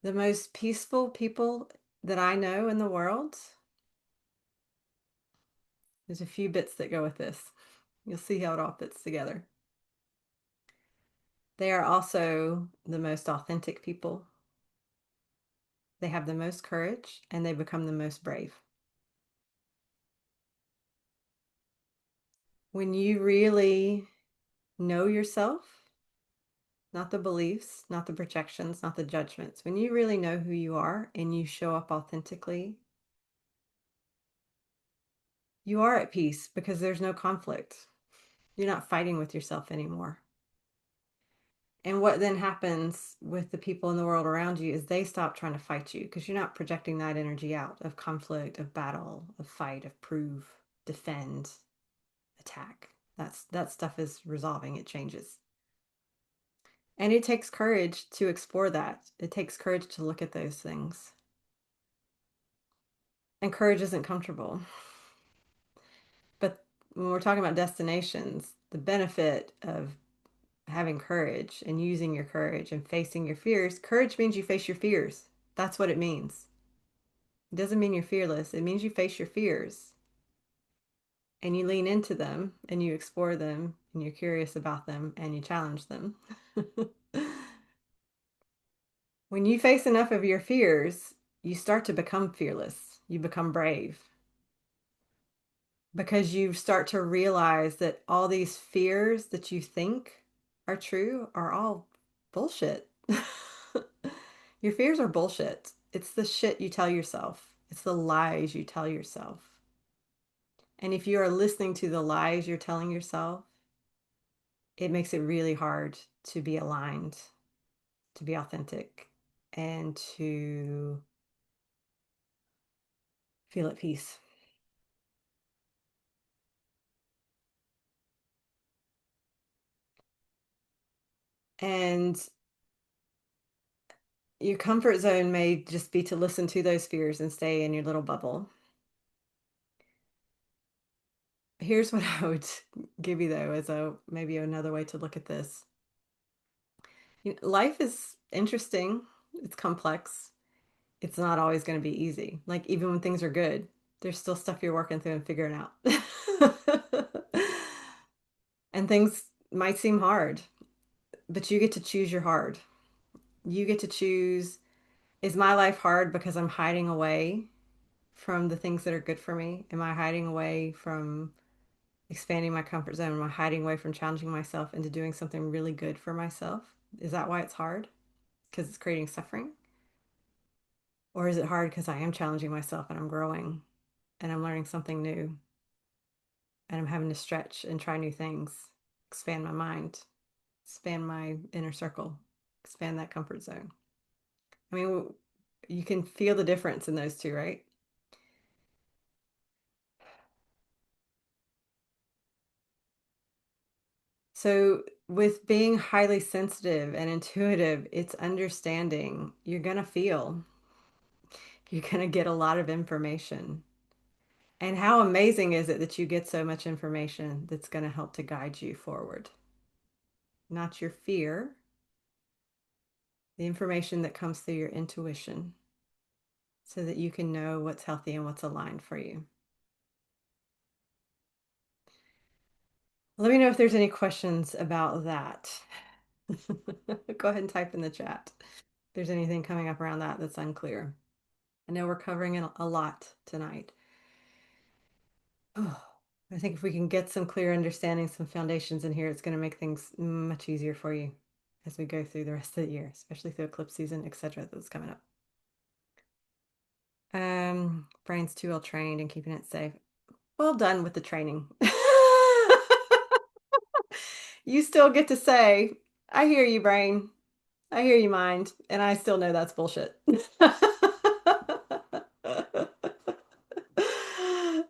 S1: The most peaceful people that I know in the world, there's a few bits that go with this. You'll see how it all fits together. They are also the most authentic people. They have the most courage, and they become the most brave. When you really know yourself, not the beliefs, not the projections, not the judgments, when you really know who you are and you show up authentically, you are at peace because there's no conflict. You're not fighting with yourself anymore. And what then happens with the people in the world around you is they stop trying to fight you because you're not projecting that energy out of conflict, of battle, of fight, of prove, defend, attack. That stuff is resolving, it changes. And it takes courage to explore that. It takes courage to look at those things. And courage isn't comfortable. But when we're talking about destinations, the benefit of having courage and using your courage and facing your fears, courage means you face your fears. That's what it means. It doesn't mean you're fearless. It means you face your fears and you lean into them and you explore them and you're curious about them and you challenge them. When you face enough of your fears, you start to become fearless. You become brave because you start to realize that all these fears that you think are true are all bullshit. Your fears are bullshit. It's the shit you tell yourself. It's the lies you tell yourself. And if you are listening to the lies you're telling yourself, it makes it really hard to be aligned, to be authentic, and to feel at peace. And your comfort zone may just be to listen to those fears and stay in your little bubble. Here's what I would give you though as a maybe another way to look at this. Life is interesting, it's complex. It's not always going to be easy. Like even when things are good, there's still stuff you're working through and figuring out. And things might seem hard, but you get to choose your hard. You get to choose, is my life hard because I'm hiding away from the things that are good for me? Am I hiding away from expanding my comfort zone? Am I hiding away from challenging myself into doing something really good for myself? Is that why it's hard? Because it's creating suffering? Or is it hard because I am challenging myself and I'm growing and I'm learning something new and I'm having to stretch and try new things, expand my mind, expand my inner circle, expand that comfort zone? I mean, you can feel the difference in those two, right? So, with being highly sensitive and intuitive, it's understanding. You're going to feel, you're going to get a lot of information. And how amazing is it that you get so much information that's going to help to guide you forward? not your fear, the information that comes through your intuition so that you can know what's healthy and what's aligned for you. Let me know if there's any questions about that. Go ahead and type in the chat if there's anything coming up around that that's unclear. I know we're covering a lot tonight. Oh, I think if we can get some clear understanding, some foundations in here, it's going to make things much easier for you as we go through the rest of the year, especially through eclipse season, etc. that's coming up. Brain's too well trained and keeping it safe. Well done with the training. You still get to say, I hear you, brain. I hear you, mind. And I still know that's bullshit.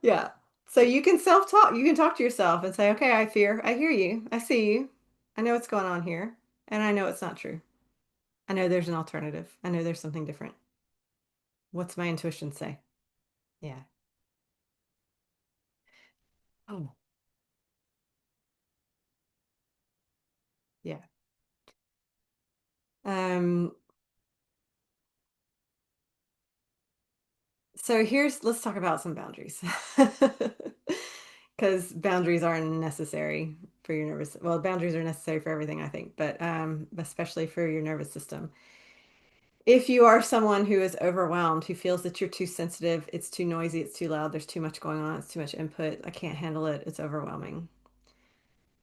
S1: Yeah. So you can self-talk. You can talk to yourself and say, okay, I fear. I hear you. I see you. I know what's going on here. And I know it's not true. I know there's an alternative. I know there's something different. What's my intuition say? Yeah. Oh, yeah. Um, so let's talk about some boundaries. Because boundaries are necessary for your well, boundaries are necessary for everything, I think, but especially for your nervous system. If you are someone who is overwhelmed, who feels that you're too sensitive, it's too noisy, it's too loud, there's too much going on, it's too much input, I can't handle it, it's overwhelming.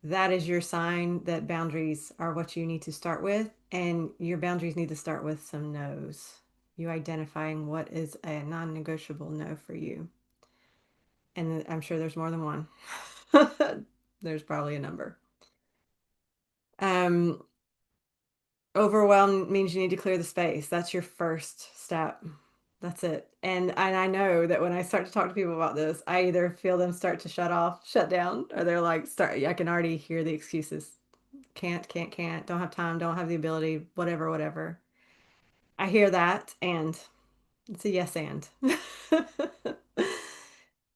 S1: That is your sign that boundaries are what you need to start with, and your boundaries need to start with some no's. You identifying what is a non-negotiable no for you. And I'm sure there's more than one. There's probably a number. Um, Overwhelm means you need to clear the space. That's your first step. That's it. And I know that when I start to talk to people about this, I either feel them start to shut off, shut down, or they're like, start, I can already hear the excuses. Can't, don't have time, don't have the ability, whatever, whatever. I hear that, and it's a yes and.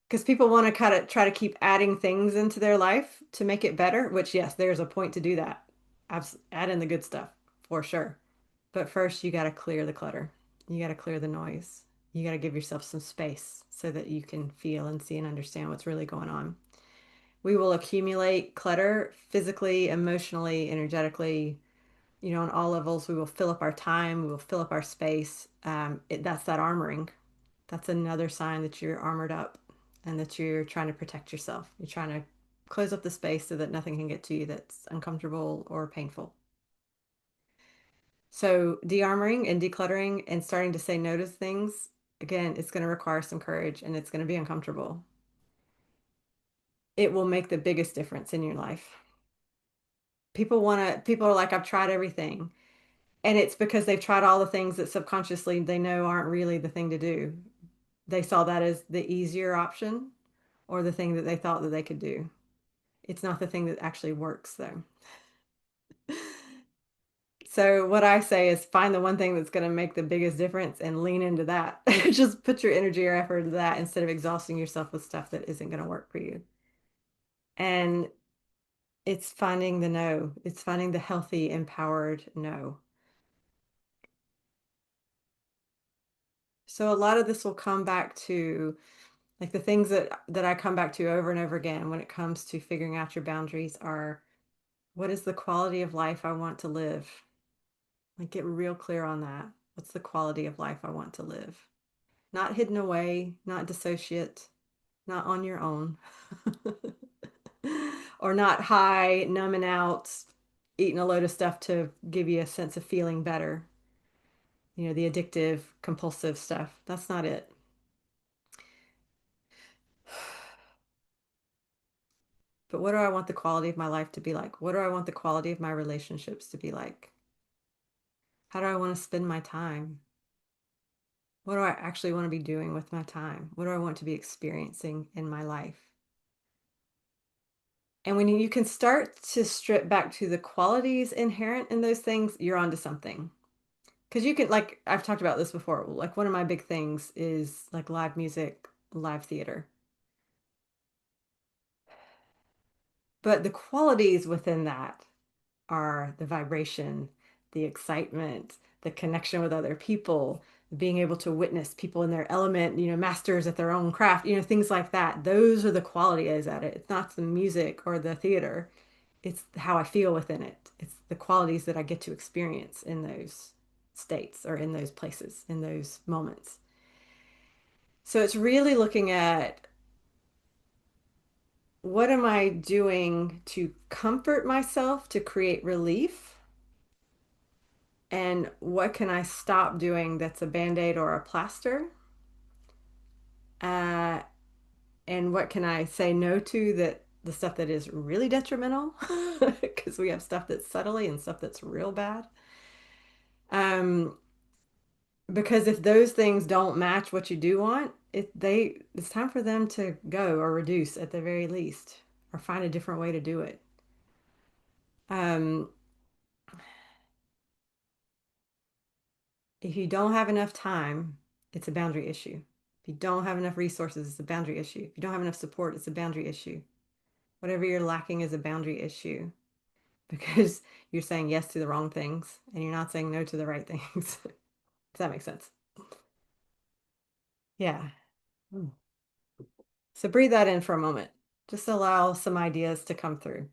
S1: Because people want to kind of try to keep adding things into their life to make it better, which, yes, there's a point to do that. Add in the good stuff for sure. But first, you got to clear the clutter. You got to clear the noise. You got to give yourself some space so that you can feel and see and understand what's really going on. We will accumulate clutter physically, emotionally, energetically, on all levels. We will fill up our time. We will fill up our space. That's that armoring. That's another sign that you're armored up and that you're trying to protect yourself. You're trying to close up the space so that nothing can get to you that's uncomfortable or painful. So, de-armoring and decluttering and starting to say no to things, again, it's going to require some courage and it's going to be uncomfortable. It will make the biggest difference in your life. People are like, I've tried everything. And it's because they've tried all the things that subconsciously they know aren't really the thing to do. They saw that as the easier option or the thing that they thought that they could do. It's not the thing that actually works, though. So what I say is find the one thing that's going to make the biggest difference and lean into that. Just put your energy or effort into that instead of exhausting yourself with stuff that isn't going to work for you. And it's finding the no. It's finding the healthy, empowered no. So a lot of this will come back to like the things that I come back to over and over again when it comes to figuring out your boundaries are what is the quality of life I want to live? Like get real clear on that. What's the quality of life I want to live? Not hidden away, not dissociate, not on your own. Or not high, numbing out, eating a load of stuff to give you a sense of feeling better. The addictive, compulsive stuff. That's not it. But what do I want the quality of my life to be like? What do I want the quality of my relationships to be like? How do I want to spend my time? What do I actually want to be doing with my time? What do I want to be experiencing in my life? And when you can start to strip back to the qualities inherent in those things, you're onto something. Because you can, like, I've talked about this before. Like, one of my big things is like live music, live theater. But the qualities within that are the vibration, the excitement, the connection with other people, being able to witness people in their element, masters at their own craft, things like that. Those are the qualities at it. It's not the music or the theater. It's how I feel within it. It's the qualities that I get to experience in those states or in those places, in those moments. So it's really looking at what am I doing to comfort myself to create relief? And what can I stop doing that's a band-aid or a plaster? Uh, and what can I say no to that the stuff that is really detrimental? Because we have stuff that's subtly and stuff that's real bad. Um, because if those things don't match what you do want, it's time for them to go or reduce at the very least, or find a different way to do it. Um, if you don't have enough time, it's a boundary issue. If you don't have enough resources, it's a boundary issue. If you don't have enough support, it's a boundary issue. Whatever you're lacking is a boundary issue because you're saying yes to the wrong things and you're not saying no to the right things. Does that make sense? Yeah. Mm. So breathe that in for a moment. Just allow some ideas to come through.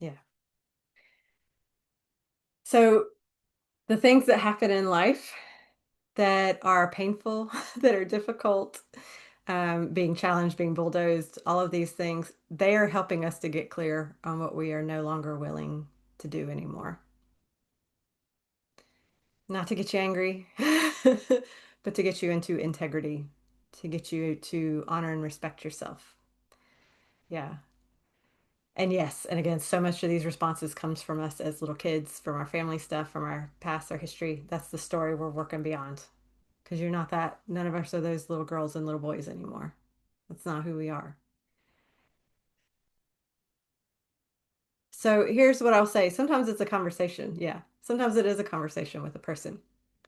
S1: Yeah. So the things that happen in life that are painful, that are difficult, being challenged, being bulldozed, all of these things, they are helping us to get clear on what we are no longer willing to do anymore. Not to get you angry, but to get you into integrity, to get you to honor and respect yourself. Yeah. And yes, and again, so much of these responses comes from us as little kids, from our family stuff, from our past, our history. That's the story we're working beyond. Because you're not that, none of us are those little girls and little boys anymore. That's not who we are. So here's what I'll say. Sometimes it's a conversation. Yeah. Sometimes it is a conversation with a person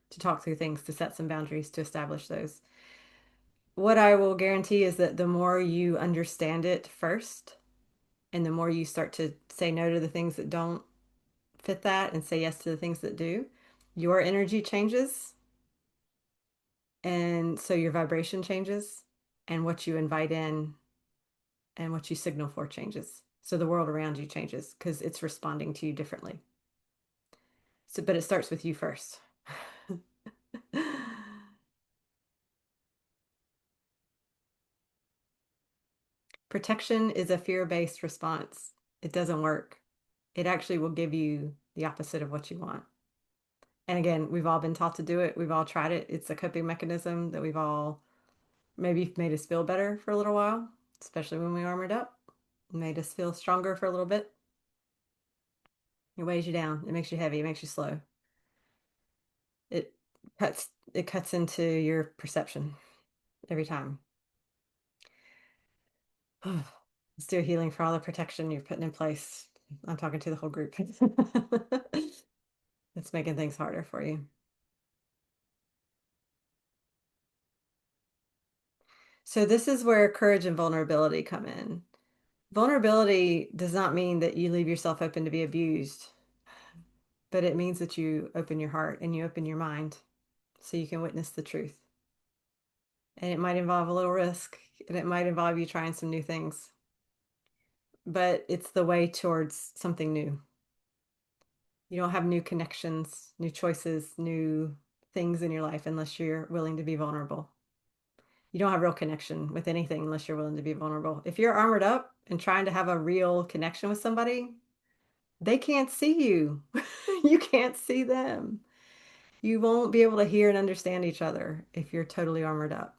S1: to talk through things, to set some boundaries, to establish those. What I will guarantee is that the more you understand it first, and the more you start to say no to the things that don't fit that and say yes to the things that do, your energy changes. And so your vibration changes, and what you invite in and what you signal for changes. So the world around you changes because it's responding to you differently. So, but it starts with you first. Protection is a fear-based response. It doesn't work. It actually will give you the opposite of what you want. And again, we've all been taught to do it. We've all tried it. It's a coping mechanism that we've all maybe made us feel better for a little while, especially when we armored up. Made us feel stronger for a little bit. It weighs you down. It makes you heavy. It makes you slow. It it cuts into your perception every time. Let's do a healing for all the protection you're putting in place. I'm talking to the whole group. It's making things harder for you. So this is where courage and vulnerability come in. Vulnerability does not mean that you leave yourself open to be abused, but it means that you open your heart and you open your mind so you can witness the truth. And it might involve a little risk and it might involve you trying some new things, but it's the way towards something new. You don't have new connections, new choices, new things in your life unless you're willing to be vulnerable. You don't have real connection with anything unless you're willing to be vulnerable. If you're armored up and trying to have a real connection with somebody, they can't see you. You can't see them. You won't be able to hear and understand each other if you're totally armored up.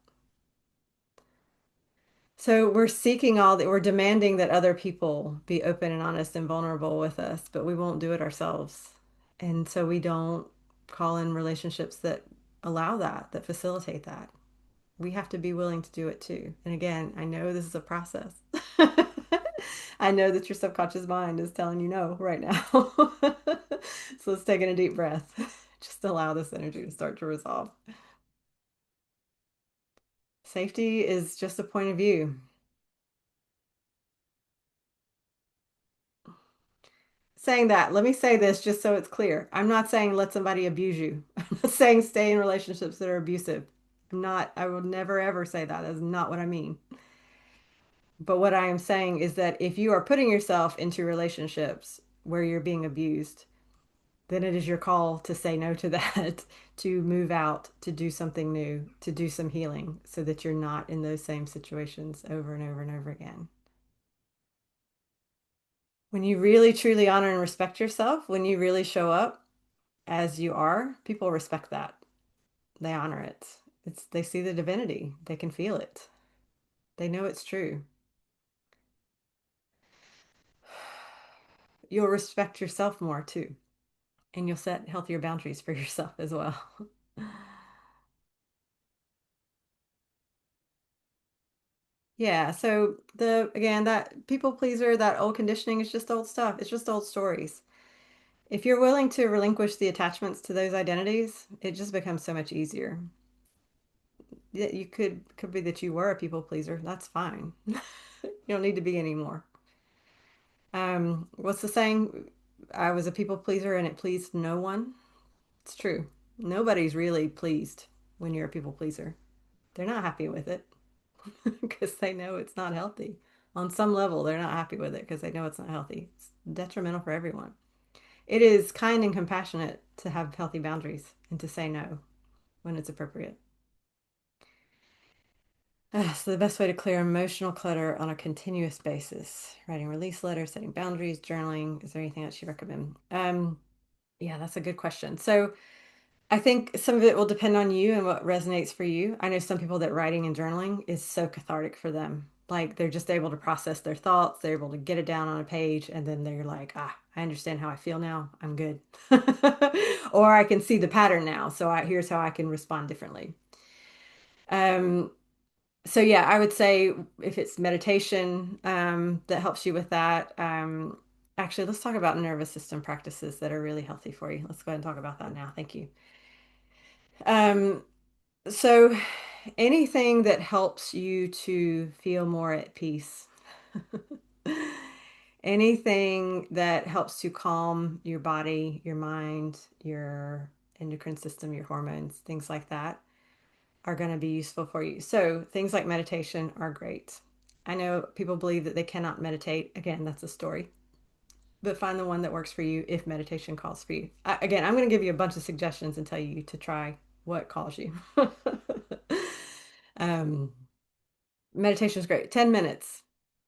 S1: So we're seeking all that, we're demanding that other people be open and honest and vulnerable with us, but we won't do it ourselves. And so we don't call in relationships that allow that, that facilitate that. We have to be willing to do it too. And again, I know this is a process. I know that your subconscious mind is telling you no right now. So let's take in a deep breath. Just allow this energy to start to resolve. Safety is just a point of view. Saying that, let me say this just so it's clear. I'm not saying let somebody abuse you. I'm not saying stay in relationships that are abusive. I will never ever say that. That's not what I mean. But what I am saying is that if you are putting yourself into relationships where you're being abused, then it is your call to say no to that, to move out, to do something new, to do some healing so that you're not in those same situations over and over and over again. When you really truly honor and respect yourself, when you really show up as you are, people respect that. They honor it. They see the divinity. They can feel it. They know it's true. You'll respect yourself more too, and you'll set healthier boundaries for yourself as well. Yeah, so the again, that people pleaser, that old conditioning is just old stuff. It's just old stories. If you're willing to relinquish the attachments to those identities, it just becomes so much easier. Yeah, you could be that you were a people pleaser. That's fine. You don't need to be anymore. What's the saying? I was a people pleaser and it pleased no one. It's true. Nobody's really pleased when you're a people pleaser. They're not happy with it because they know it's not healthy. On some level, they're not happy with it because they know it's not healthy. It's detrimental for everyone. It is kind and compassionate to have healthy boundaries and to say no when it's appropriate. So the best way to clear emotional clutter on a continuous basis, writing release letters, setting boundaries, journaling. Is there anything else you recommend? Yeah, that's a good question. So I think some of it will depend on you and what resonates for you. I know some people that writing and journaling is so cathartic for them. Like they're just able to process their thoughts, they're able to get it down on a page, and then they're like, ah, I understand how I feel now. I'm good. Or I can see the pattern now. So here's how I can respond differently. Um, so yeah, I would say if it's meditation, that helps you with that. Actually, let's talk about nervous system practices that are really healthy for you. Let's go ahead and talk about that now. Thank you. Um, So anything that helps you to feel more at peace, anything that helps to calm your body, your mind, your endocrine system, your hormones, things like that are going to be useful for you. So things like meditation are great. I know people believe that they cannot meditate. Again, that's a story. But find the one that works for you if meditation calls for you. Again, I'm going to give you a bunch of suggestions and tell you to try what calls you. um, Meditation is great. 10 minutes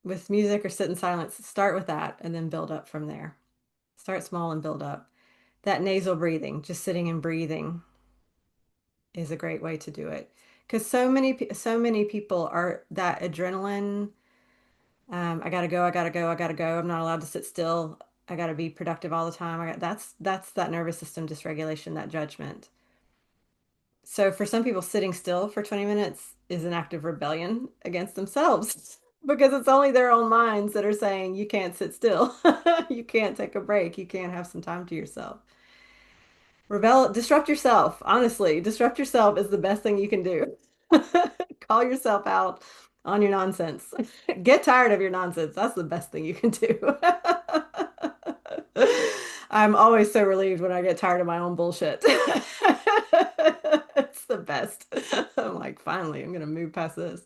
S1: with music or sit in silence. Start with that and then build up from there. Start small and build up. That nasal breathing, just sitting and breathing is a great way to do it. Because so many people are that adrenaline. I gotta go, I gotta go, I gotta go. I'm not allowed to sit still. I gotta be productive all the time. That's that nervous system dysregulation, that judgment. So for some people, sitting still for 20 minutes is an act of rebellion against themselves because it's only their own minds that are saying you can't sit still. You can't take a break. You can't have some time to yourself. Disrupt yourself. Honestly, disrupt yourself is the best thing you can do. Call yourself out on your nonsense. Get tired of your nonsense. That's the best thing you can do. I'm always so relieved when I get tired of my own bullshit. It's the best. I'm like, finally, I'm gonna move past this.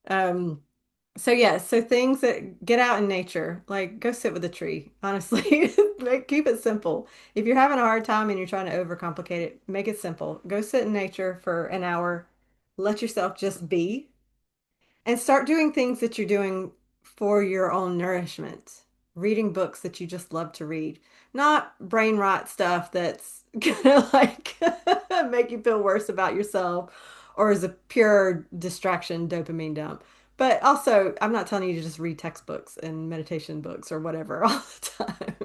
S1: Um, so yeah, so things that get out in nature, like go sit with a tree, honestly. Like keep it simple. If you're having a hard time and you're trying to overcomplicate it, make it simple. Go sit in nature for an hour. Let yourself just be and start doing things that you're doing for your own nourishment. Reading books that you just love to read, not brain rot stuff that's gonna like make you feel worse about yourself or is a pure distraction dopamine dump. But also, I'm not telling you to just read textbooks and meditation books or whatever all the time.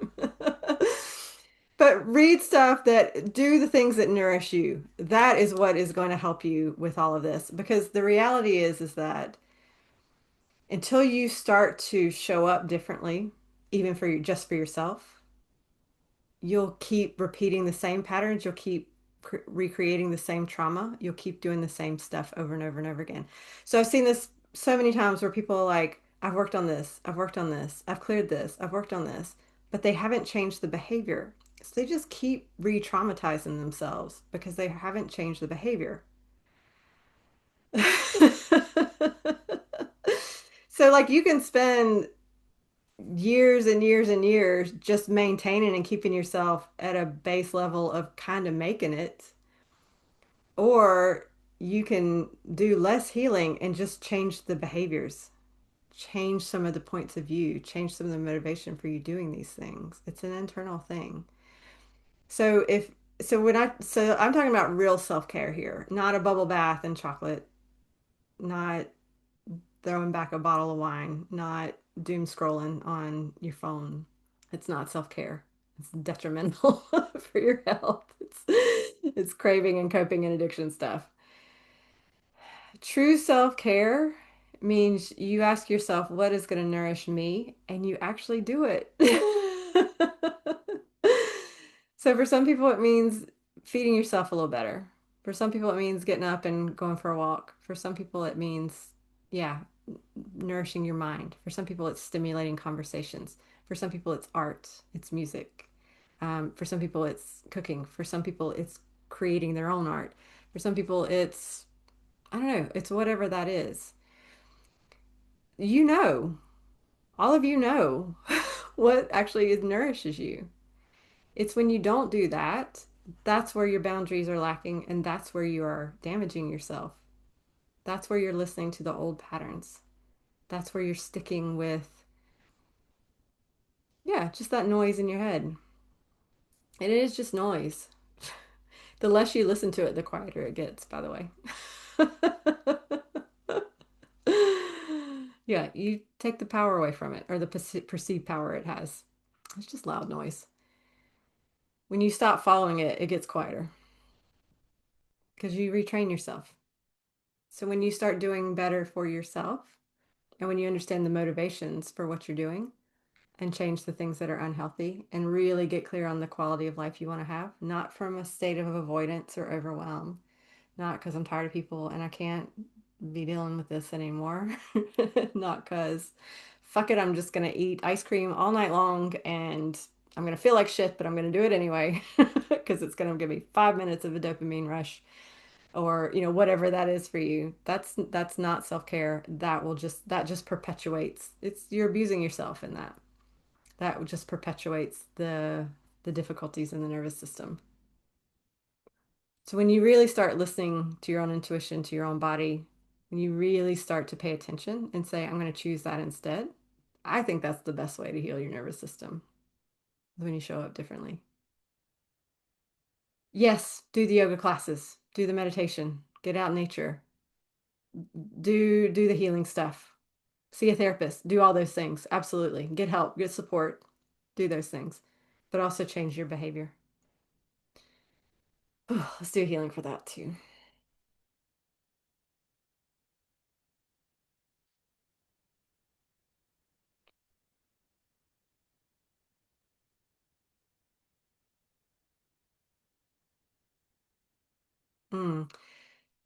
S1: But read stuff that do the things that nourish you. That is what is going to help you with all of this because the reality is that Until you start to show up differently, even for you, just for yourself, you'll keep repeating the same patterns. You'll keep recreating the same trauma. You'll keep doing the same stuff over and over and over again. So I've seen this so many times where people are like, I've worked on this, I've worked on this, I've cleared this, I've worked on this, but they haven't changed the behavior. So they just keep re-traumatizing themselves because they haven't changed the behavior. So like you can spend years and years and years just maintaining and keeping yourself at a base level of kind of making it, or you can do less healing and just change the behaviors, change some of the points of view, change some of the motivation for you doing these things. It's an internal thing. So if so I'm talking about real self-care here, not a bubble bath and chocolate, not throwing back a bottle of wine, not doom scrolling on your phone. It's not self-care. It's detrimental for your health. It's craving and coping and addiction stuff. True self-care means you ask yourself what is going to nourish me and you actually do it. So for some people it means feeding yourself a little better. For some people it means getting up and going for a walk. For some people it means yeah, nourishing your mind. For some people, it's stimulating conversations. For some people, it's art, it's music. For some people, it's cooking. For some people, it's creating their own art. For some people, it's, I don't know, it's whatever that is. You know, all of you know what actually nourishes you. It's when you don't do that, that's where your boundaries are lacking, and that's where you are damaging yourself. That's where you're listening to the old patterns. That's where you're sticking with yeah, just that noise in your head. And it is just noise. The less you listen to it, the quieter it gets, by the way. Yeah, you take the power away from it or the perceived power it has. It's just loud noise. When you stop following it, it gets quieter because you retrain yourself. So when you start doing better for yourself and when you understand the motivations for what you're doing, and change the things that are unhealthy and really get clear on the quality of life you want to have, not from a state of avoidance or overwhelm, not because I'm tired of people and I can't be dealing with this anymore, not because fuck it, I'm just going to eat ice cream all night long and I'm going to feel like shit, but I'm going to do it anyway because it's going to give me 5 minutes of a dopamine rush or whatever that is for you. That's not self-care. That just perpetuates, it's you're abusing yourself in that. That just perpetuates the difficulties in the nervous system. So when you really start listening to your own intuition, to your own body, when you really start to pay attention and say, I'm going to choose that instead, I think that's the best way to heal your nervous system when you show up differently. Yes, do the yoga classes, do the meditation, get out in nature, do the healing stuff, see a therapist, do all those things. Absolutely. Get help, get support, do those things, but also change your behavior. Oh, let's do healing for that too. Mm.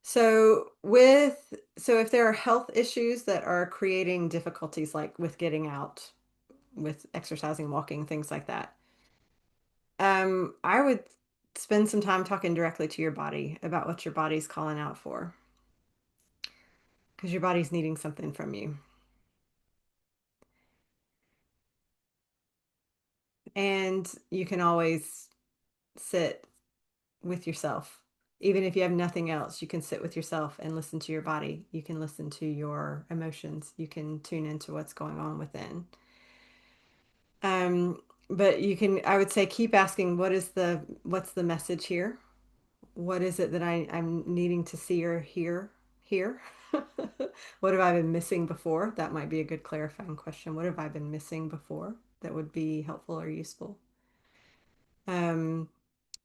S1: So if there are health issues that are creating difficulties like with getting out, with exercising, walking, things like that, I would spend some time talking directly to your body about what your body's calling out for, because your body's needing something from you. And you can always sit with yourself. Even if you have nothing else, you can sit with yourself and listen to your body. You can listen to your emotions. You can tune into what's going on within. Um, but I would say keep asking what's the message here? What is it that I'm needing to see or hear here? What have I been missing before? That might be a good clarifying question. What have I been missing before that would be helpful or useful? Um,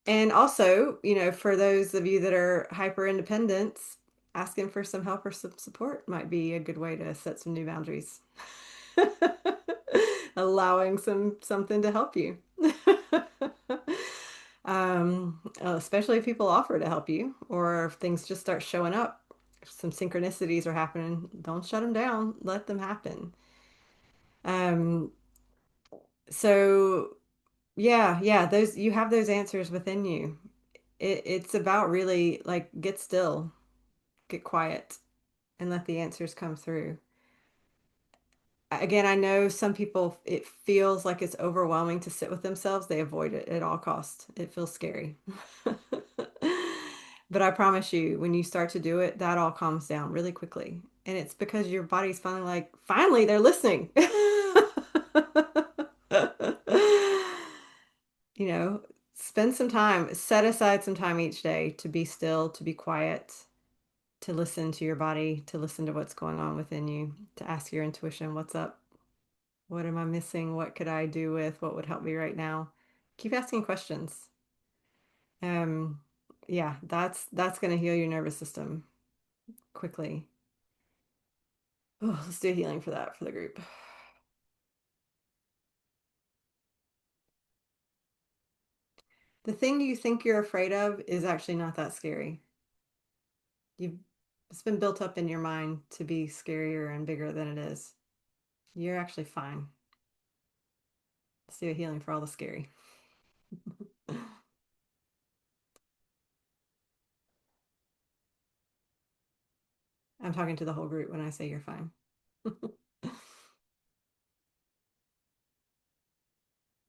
S1: and also, for those of you that are hyper independents, asking for some help or some support might be a good way to set some new boundaries. Allowing something to help you. Especially if people offer to help you or if things just start showing up. If some synchronicities are happening, don't shut them down. Let them happen. Um, so yeah, those you have those answers within you. It's about really like get still, get quiet, and let the answers come through. Again, I know some people, it feels like it's overwhelming to sit with themselves. They avoid it at all costs. It feels scary. But I promise you, when you start to do it, that all calms down really quickly. And it's because your body's finally like, finally, they're listening. You know, spend some time, set aside some time each day to be still, to be quiet, to listen to your body, to listen to what's going on within you, to ask your intuition, what's up? What am I missing? What could I do with? What would help me right now? Keep asking questions. Um, yeah, that's going to heal your nervous system quickly. Oh, let's do healing for that for the group. The thing you think you're afraid of is actually not that scary. You've It's been built up in your mind to be scarier and bigger than it is. You're actually fine. Let's do a healing for all the scary. I'm talking to the whole group when I say you're fine.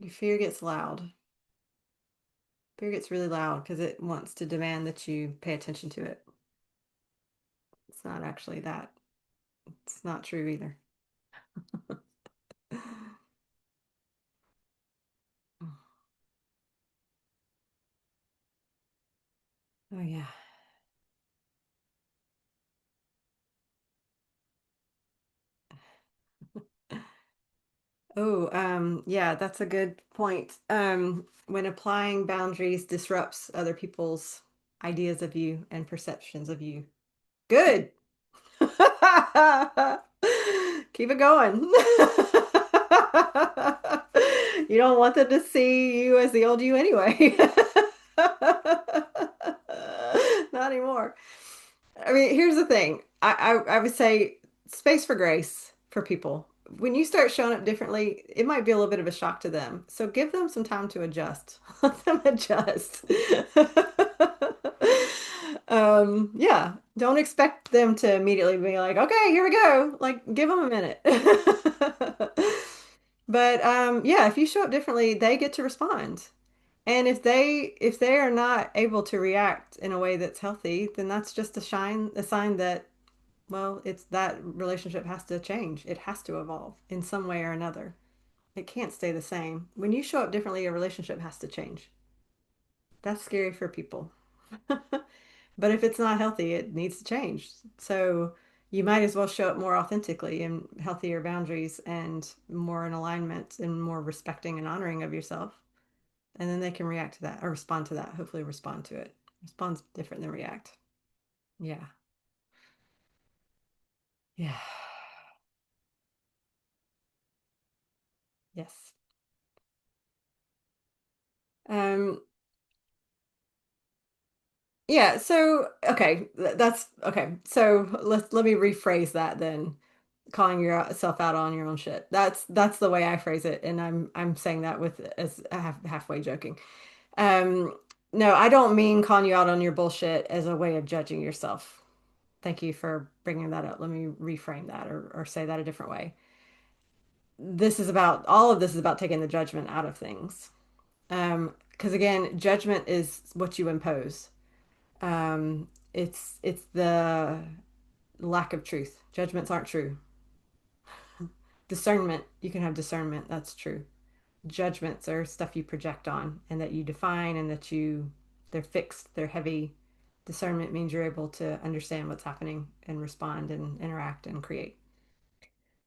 S1: Your fear gets loud. Fear gets really loud because it wants to demand that you pay attention to it. It's not actually that. It's not true either. Oh yeah. Oh, yeah, that's a good point. When applying boundaries disrupts other people's ideas of you and perceptions of you. Good. Keep it going. You don't want them to see you as the old you anyway. Not anymore. I mean, here's the thing. I would say space for grace for people. When you start showing up differently, it might be a little bit of a shock to them. So give them some time to adjust. Let them adjust. Yeah, don't expect them to immediately be like, okay, here we go. Like, give them a minute. But yeah, if you show up differently, they get to respond. And if they are not able to react in a way that's healthy, then that's just a sign that, well, it's that relationship has to change. It has to evolve in some way or another. It can't stay the same. When you show up differently, a relationship has to change. That's scary for people. But if it's not healthy, it needs to change. So you might as well show up more authentically and healthier boundaries and more in alignment and more respecting and honoring of yourself. And then they can react to that or respond to that. Hopefully respond to it. Respond's different than react. Yeah. Yeah. Yes. Um, yeah, so okay, that's okay. So let me rephrase that then. Calling yourself out on your own shit. That's the way I phrase it, and I'm saying that with as halfway joking. Um, no, I don't mean calling you out on your bullshit as a way of judging yourself. Thank you for bringing that up. Let me reframe that or say that a different way. This is about all of this is about taking the judgment out of things. Because again, judgment is what you impose. It's the lack of truth. Judgments aren't true. Discernment, you can have discernment, that's true. Judgments are stuff you project on and that you define and that they're fixed, they're heavy. Discernment means you're able to understand what's happening and respond and interact and create.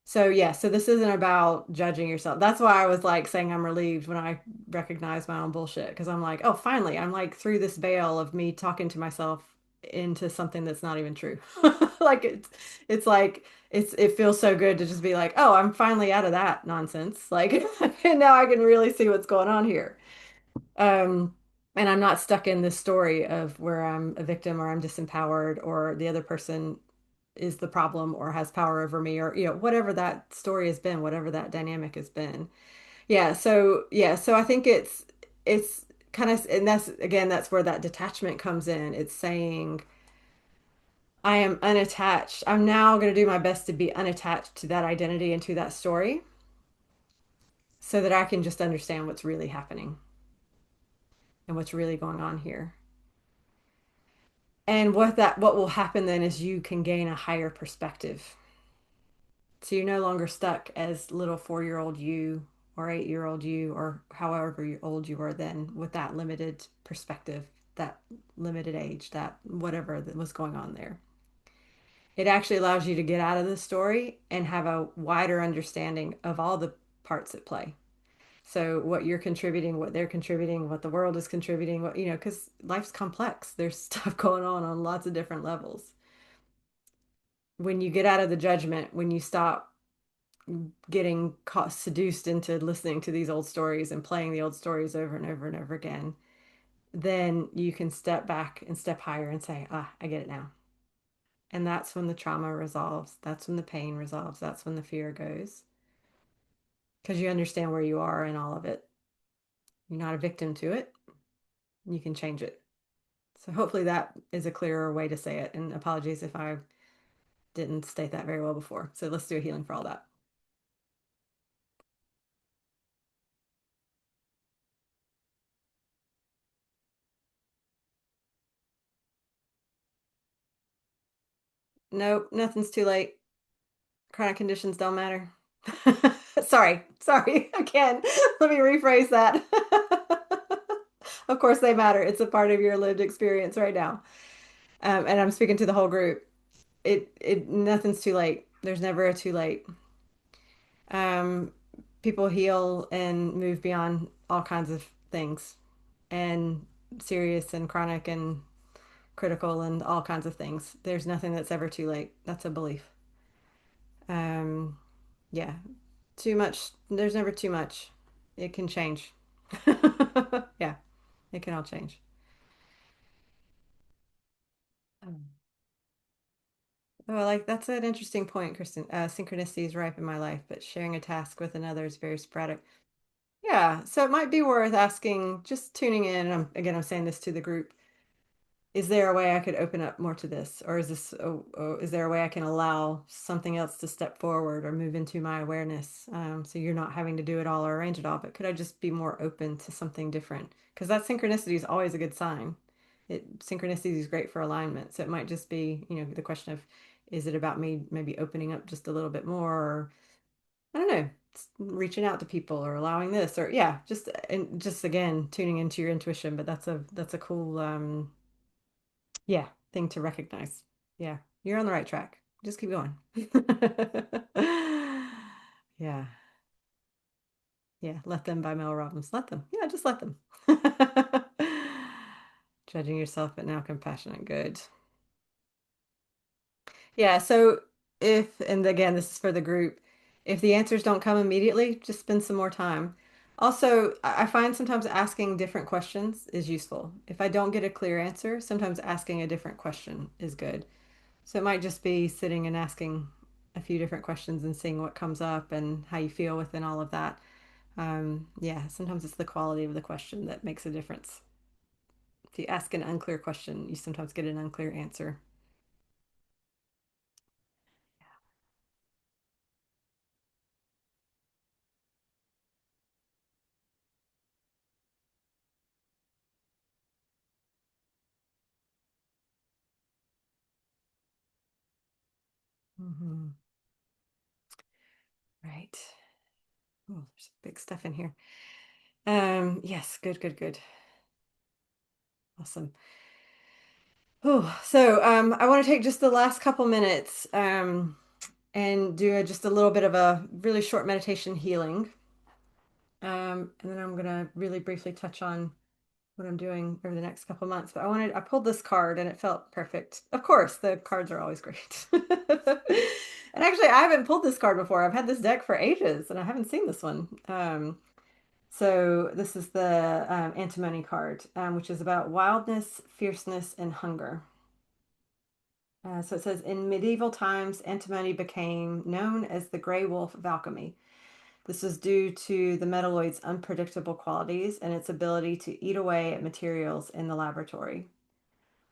S1: So yeah, so this isn't about judging yourself. That's why I was like saying I'm relieved when I recognize my own bullshit because I'm like, oh, finally, I'm like through this veil of me talking to myself into something that's not even true. Like it's like it feels so good to just be like, oh, I'm finally out of that nonsense. Like and now I can really see what's going on here. Um, and I'm not stuck in this story of where I'm a victim or I'm disempowered or the other person is the problem or has power over me or whatever that story has been, whatever that dynamic has been. So I think it's kind of, and that's again, that's where that detachment comes in. It's saying I am unattached. I'm now going to do my best to be unattached to that identity and to that story so that I can just understand what's really happening and what's really going on here. And what will happen then is you can gain a higher perspective. So you're no longer stuck as little 4-year old you or 8-year old you or however old you were then with that limited perspective, that limited age, that whatever that was going on there. It actually allows you to get out of the story and have a wider understanding of all the parts at play. So what you're contributing, what they're contributing, what the world is contributing, what because life's complex. There's stuff going on lots of different levels. When you get out of the judgment, when you stop getting caught seduced into listening to these old stories and playing the old stories over and over and over again, then you can step back and step higher and say, ah, I get it now. And that's when the trauma resolves. That's when the pain resolves. That's when the fear goes. Because you understand where you are in all of it. You're not a victim to it. You can change it. So hopefully that is a clearer way to say it. And apologies if I didn't state that very well before. So let's do a healing for all that. Nope, nothing's too late. Chronic conditions don't matter. Sorry, again. Let me rephrase that. Of course they matter. It's a part of your lived experience right now. And I'm speaking to the whole group. It nothing's too late. There's never a too late. Um, People heal and move beyond all kinds of things, and serious and chronic and critical and all kinds of things. There's nothing that's ever too late. That's a belief. Um, yeah, too much. There's never too much. It can change. Yeah, it can all change. Um, Oh, like that's an interesting point, Kristen. Synchronicity is ripe in my life, but sharing a task with another is very sporadic. Yeah, so it might be worth asking, just tuning in. Again, I'm saying this to the group. Is there a way I could open up more to this? Or is there a way I can allow something else to step forward or move into my awareness? So you're not having to do it all or arrange it all, but could I just be more open to something different? Because that synchronicity is always a good sign. Synchronicity is great for alignment. So it might just be, the question of, is it about me maybe opening up just a little bit more, or I don't know, reaching out to people or allowing this, or yeah, just again tuning into your intuition. But that's a cool yeah, thing to recognize. Yeah, you're on the right track. Just keep going. Yeah, yeah. Let Them by Mel Robbins. Let them. Yeah, just let them. Judging yourself, but now compassionate. Good. Yeah, so and again, this is for the group, if the answers don't come immediately, just spend some more time. Also, I find sometimes asking different questions is useful. If I don't get a clear answer, sometimes asking a different question is good. So it might just be sitting and asking a few different questions and seeing what comes up and how you feel within all of that. Yeah, sometimes it's the quality of the question that makes a difference. If you ask an unclear question, you sometimes get an unclear answer. Hmm. Right. Oh, there's big stuff in here. Yes, good, good, good. Awesome. Oh, so I want to take just the last couple minutes and do just a little bit of a really short meditation healing. And then I'm gonna really briefly touch on what I'm doing over the next couple months. But I pulled this card and it felt perfect. Of course, the cards are always great. And actually, I haven't pulled this card before. I've had this deck for ages and I haven't seen this one. So this is the antimony card, which is about wildness, fierceness, and hunger. So it says, in medieval times, antimony became known as the gray wolf of alchemy. This is due to the metalloid's unpredictable qualities and its ability to eat away at materials in the laboratory.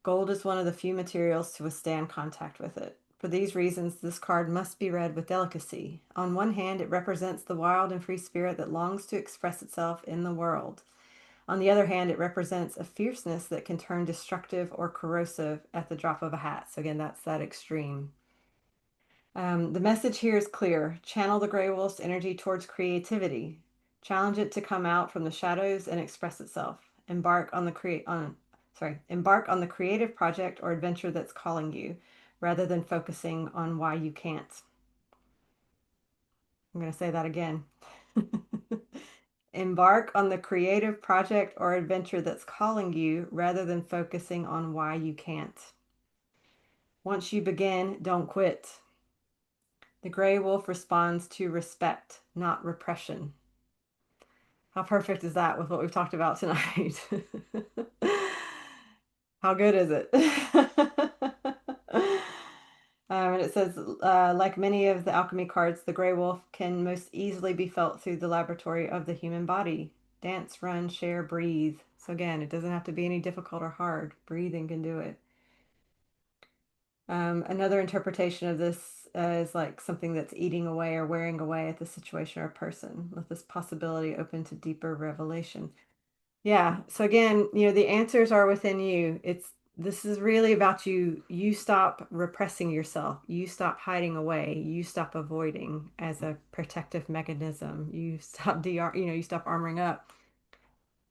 S1: Gold is one of the few materials to withstand contact with it. For these reasons, this card must be read with delicacy. On one hand, it represents the wild and free spirit that longs to express itself in the world. On the other hand, it represents a fierceness that can turn destructive or corrosive at the drop of a hat. So, again, that's that extreme. The message here is clear. Channel the gray wolf's energy towards creativity. Challenge it to come out from the shadows and express itself. Embark on the creative project or adventure that's calling you, rather than focusing on why you can't. I'm going to say that again. Embark on the creative project or adventure that's calling you, rather than focusing on why you can't. Once you begin, don't quit. The gray wolf responds to respect, not repression. How perfect is that with what we've talked about tonight? How good is it? And it says, like many of the alchemy cards, the gray wolf can most easily be felt through the laboratory of the human body. Dance, run, share, breathe. So again, it doesn't have to be any difficult or hard. Breathing can do it. Another interpretation of this is like something that's eating away or wearing away at the situation or person, with this possibility open to deeper revelation. Yeah. So again, the answers are within you. This is really about you. You stop repressing yourself. You stop hiding away. You stop avoiding as a protective mechanism. You stop you stop armoring up.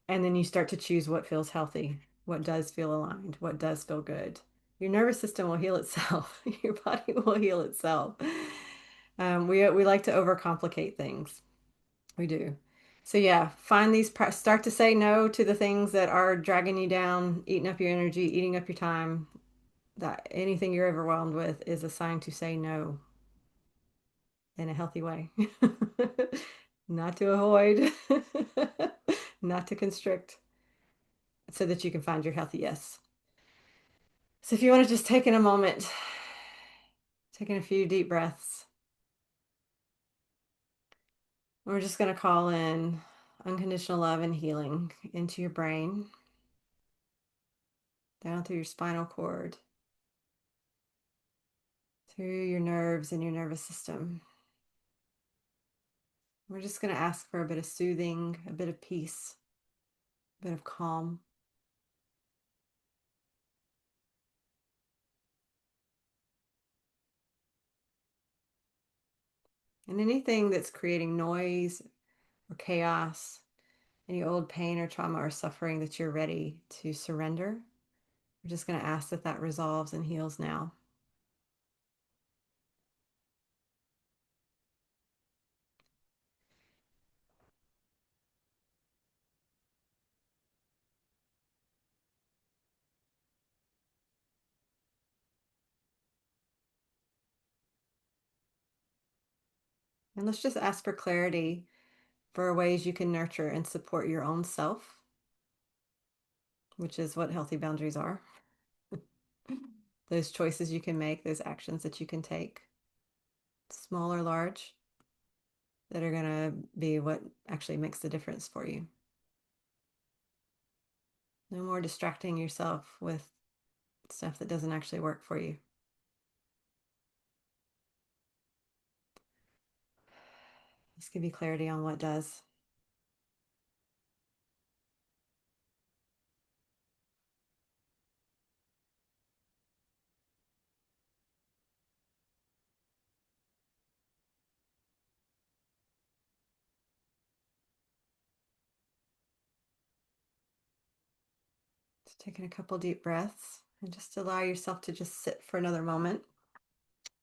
S1: And then you start to choose what feels healthy, what does feel aligned, what does feel good. Your nervous system will heal itself. Your body will heal itself. We like to overcomplicate things. We do. So yeah, start to say no to the things that are dragging you down, eating up your energy, eating up your time. That anything you're overwhelmed with is a sign to say no in a healthy way. Not to avoid, not to constrict, so that you can find your healthy yes. So if you want to just take in a moment, taking a few deep breaths, we're just going to call in unconditional love and healing into your brain, down through your spinal cord, through your nerves and your nervous system. We're just going to ask for a bit of soothing, a bit of peace, a bit of calm. And anything that's creating noise or chaos, any old pain or trauma or suffering that you're ready to surrender, we're just going to ask that that resolves and heals now. And let's just ask for clarity for ways you can nurture and support your own self, which is what healthy boundaries are. Those choices you can make, those actions that you can take, small or large, that are going to be what actually makes the difference for you. No more distracting yourself with stuff that doesn't actually work for you. Just give you clarity on what does. Just taking a couple deep breaths and just allow yourself to just sit for another moment.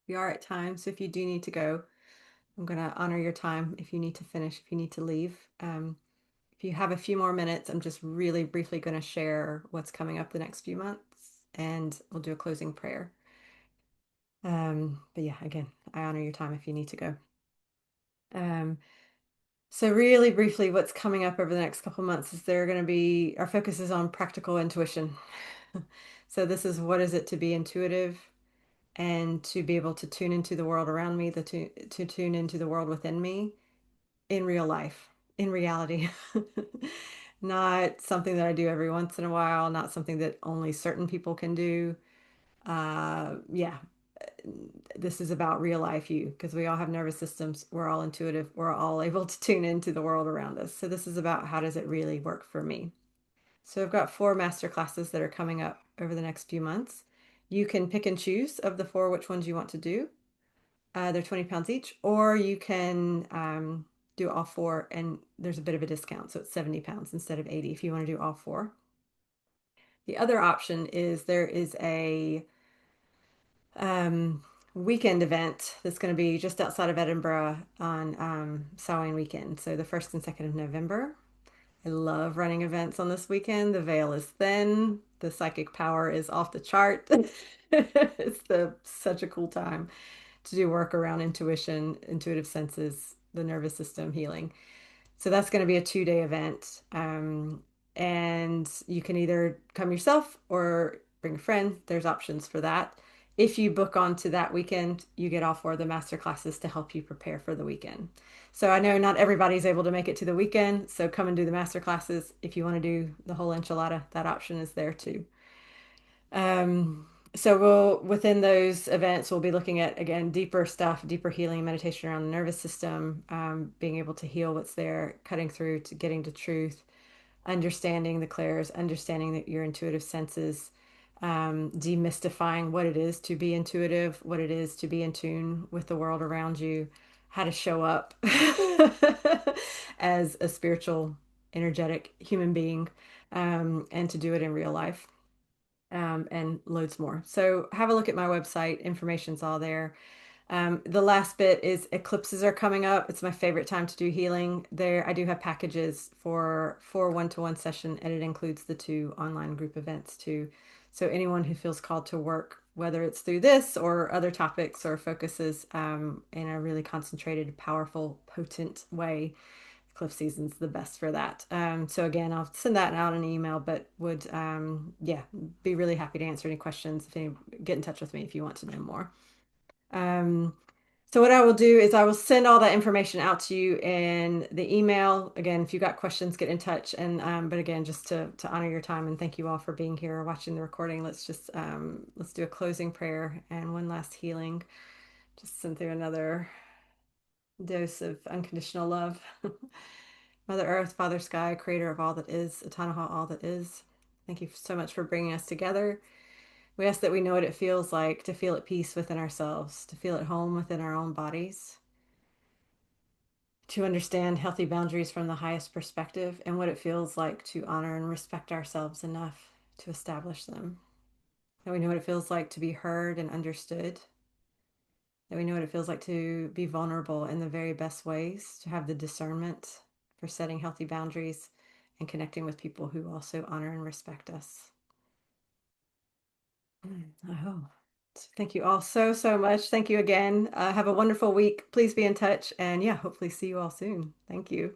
S1: We are at time, so if you do need to go, I'm going to honor your time. If you need to finish, if you need to leave, If you have a few more minutes, I'm just really briefly going to share what's coming up the next few months, and we'll do a closing prayer. But yeah, again, I honor your time if you need to go. Um, so really briefly, what's coming up over the next couple of months is there going to be our focus is on practical intuition. So this is what is it to be intuitive and to be able to tune into the world around me, to tune into the world within me in real life, in reality. Not something that I do every once in a while, not something that only certain people can do. Yeah, this is about real life you because we all have nervous systems. We're all intuitive. We're all able to tune into the world around us. So this is about how does it really work for me. So I've got four master classes that are coming up over the next few months. You can pick and choose of the four which ones you want to do. They're £20 each, or you can do all four, and there's a bit of a discount, so it's £70 instead of 80 if you want to do all four. The other option is there is a um, weekend event that's going to be just outside of Edinburgh on Samhain weekend, so the 1st and 2nd of November. I love running events on this weekend. The veil is thin, the psychic power is off the chart. It's such a cool time to do work around intuition, intuitive senses, the nervous system healing. So that's going to be a 2-day event. And you can either come yourself or bring a friend. There's options for that. If you book onto that weekend, you get all four of the master classes to help you prepare for the weekend. So I know not everybody's able to make it to the weekend, so come and do the master classes. If you want to do the whole enchilada, that option is there too. Um, so within those events, we'll be looking at again deeper stuff, deeper healing, meditation around the nervous system, being able to heal what's there, cutting through to getting to truth, understanding the clairs, understanding that your intuitive senses, demystifying what it is to be intuitive, what it is to be in tune with the world around you, how to show up as a spiritual, energetic human being, and to do it in real life, and loads more. So have a look at my website. Information's all there. The last bit is eclipses are coming up. It's my favorite time to do healing. There, I do have packages for one-to-one session, and it includes the two online group events too. So anyone who feels called to work, whether it's through this or other topics or focuses, in a really concentrated, powerful, potent way, cliff season's the best for that. So again, I'll send that out in an email, but would yeah, be really happy to answer any questions if any, get in touch with me if you want to know more. Um, so what I will do is I will send all that information out to you in the email. Again, if you got questions, get in touch. And but again, just to honor your time and thank you all for being here or watching the recording. Let's do a closing prayer and one last healing. Just send through another dose of unconditional love. Mother Earth, Father Sky, creator of all that is, Etanaha, all that is. Thank you so much for bringing us together. We ask that we know what it feels like to feel at peace within ourselves, to feel at home within our own bodies, to understand healthy boundaries from the highest perspective, and what it feels like to honor and respect ourselves enough to establish them. That we know what it feels like to be heard and understood. That we know what it feels like to be vulnerable in the very best ways, to have the discernment for setting healthy boundaries and connecting with people who also honor and respect us. Oh, thank you all so, so much. Thank you again. Have a wonderful week. Please be in touch. And yeah, hopefully see you all soon. Thank you.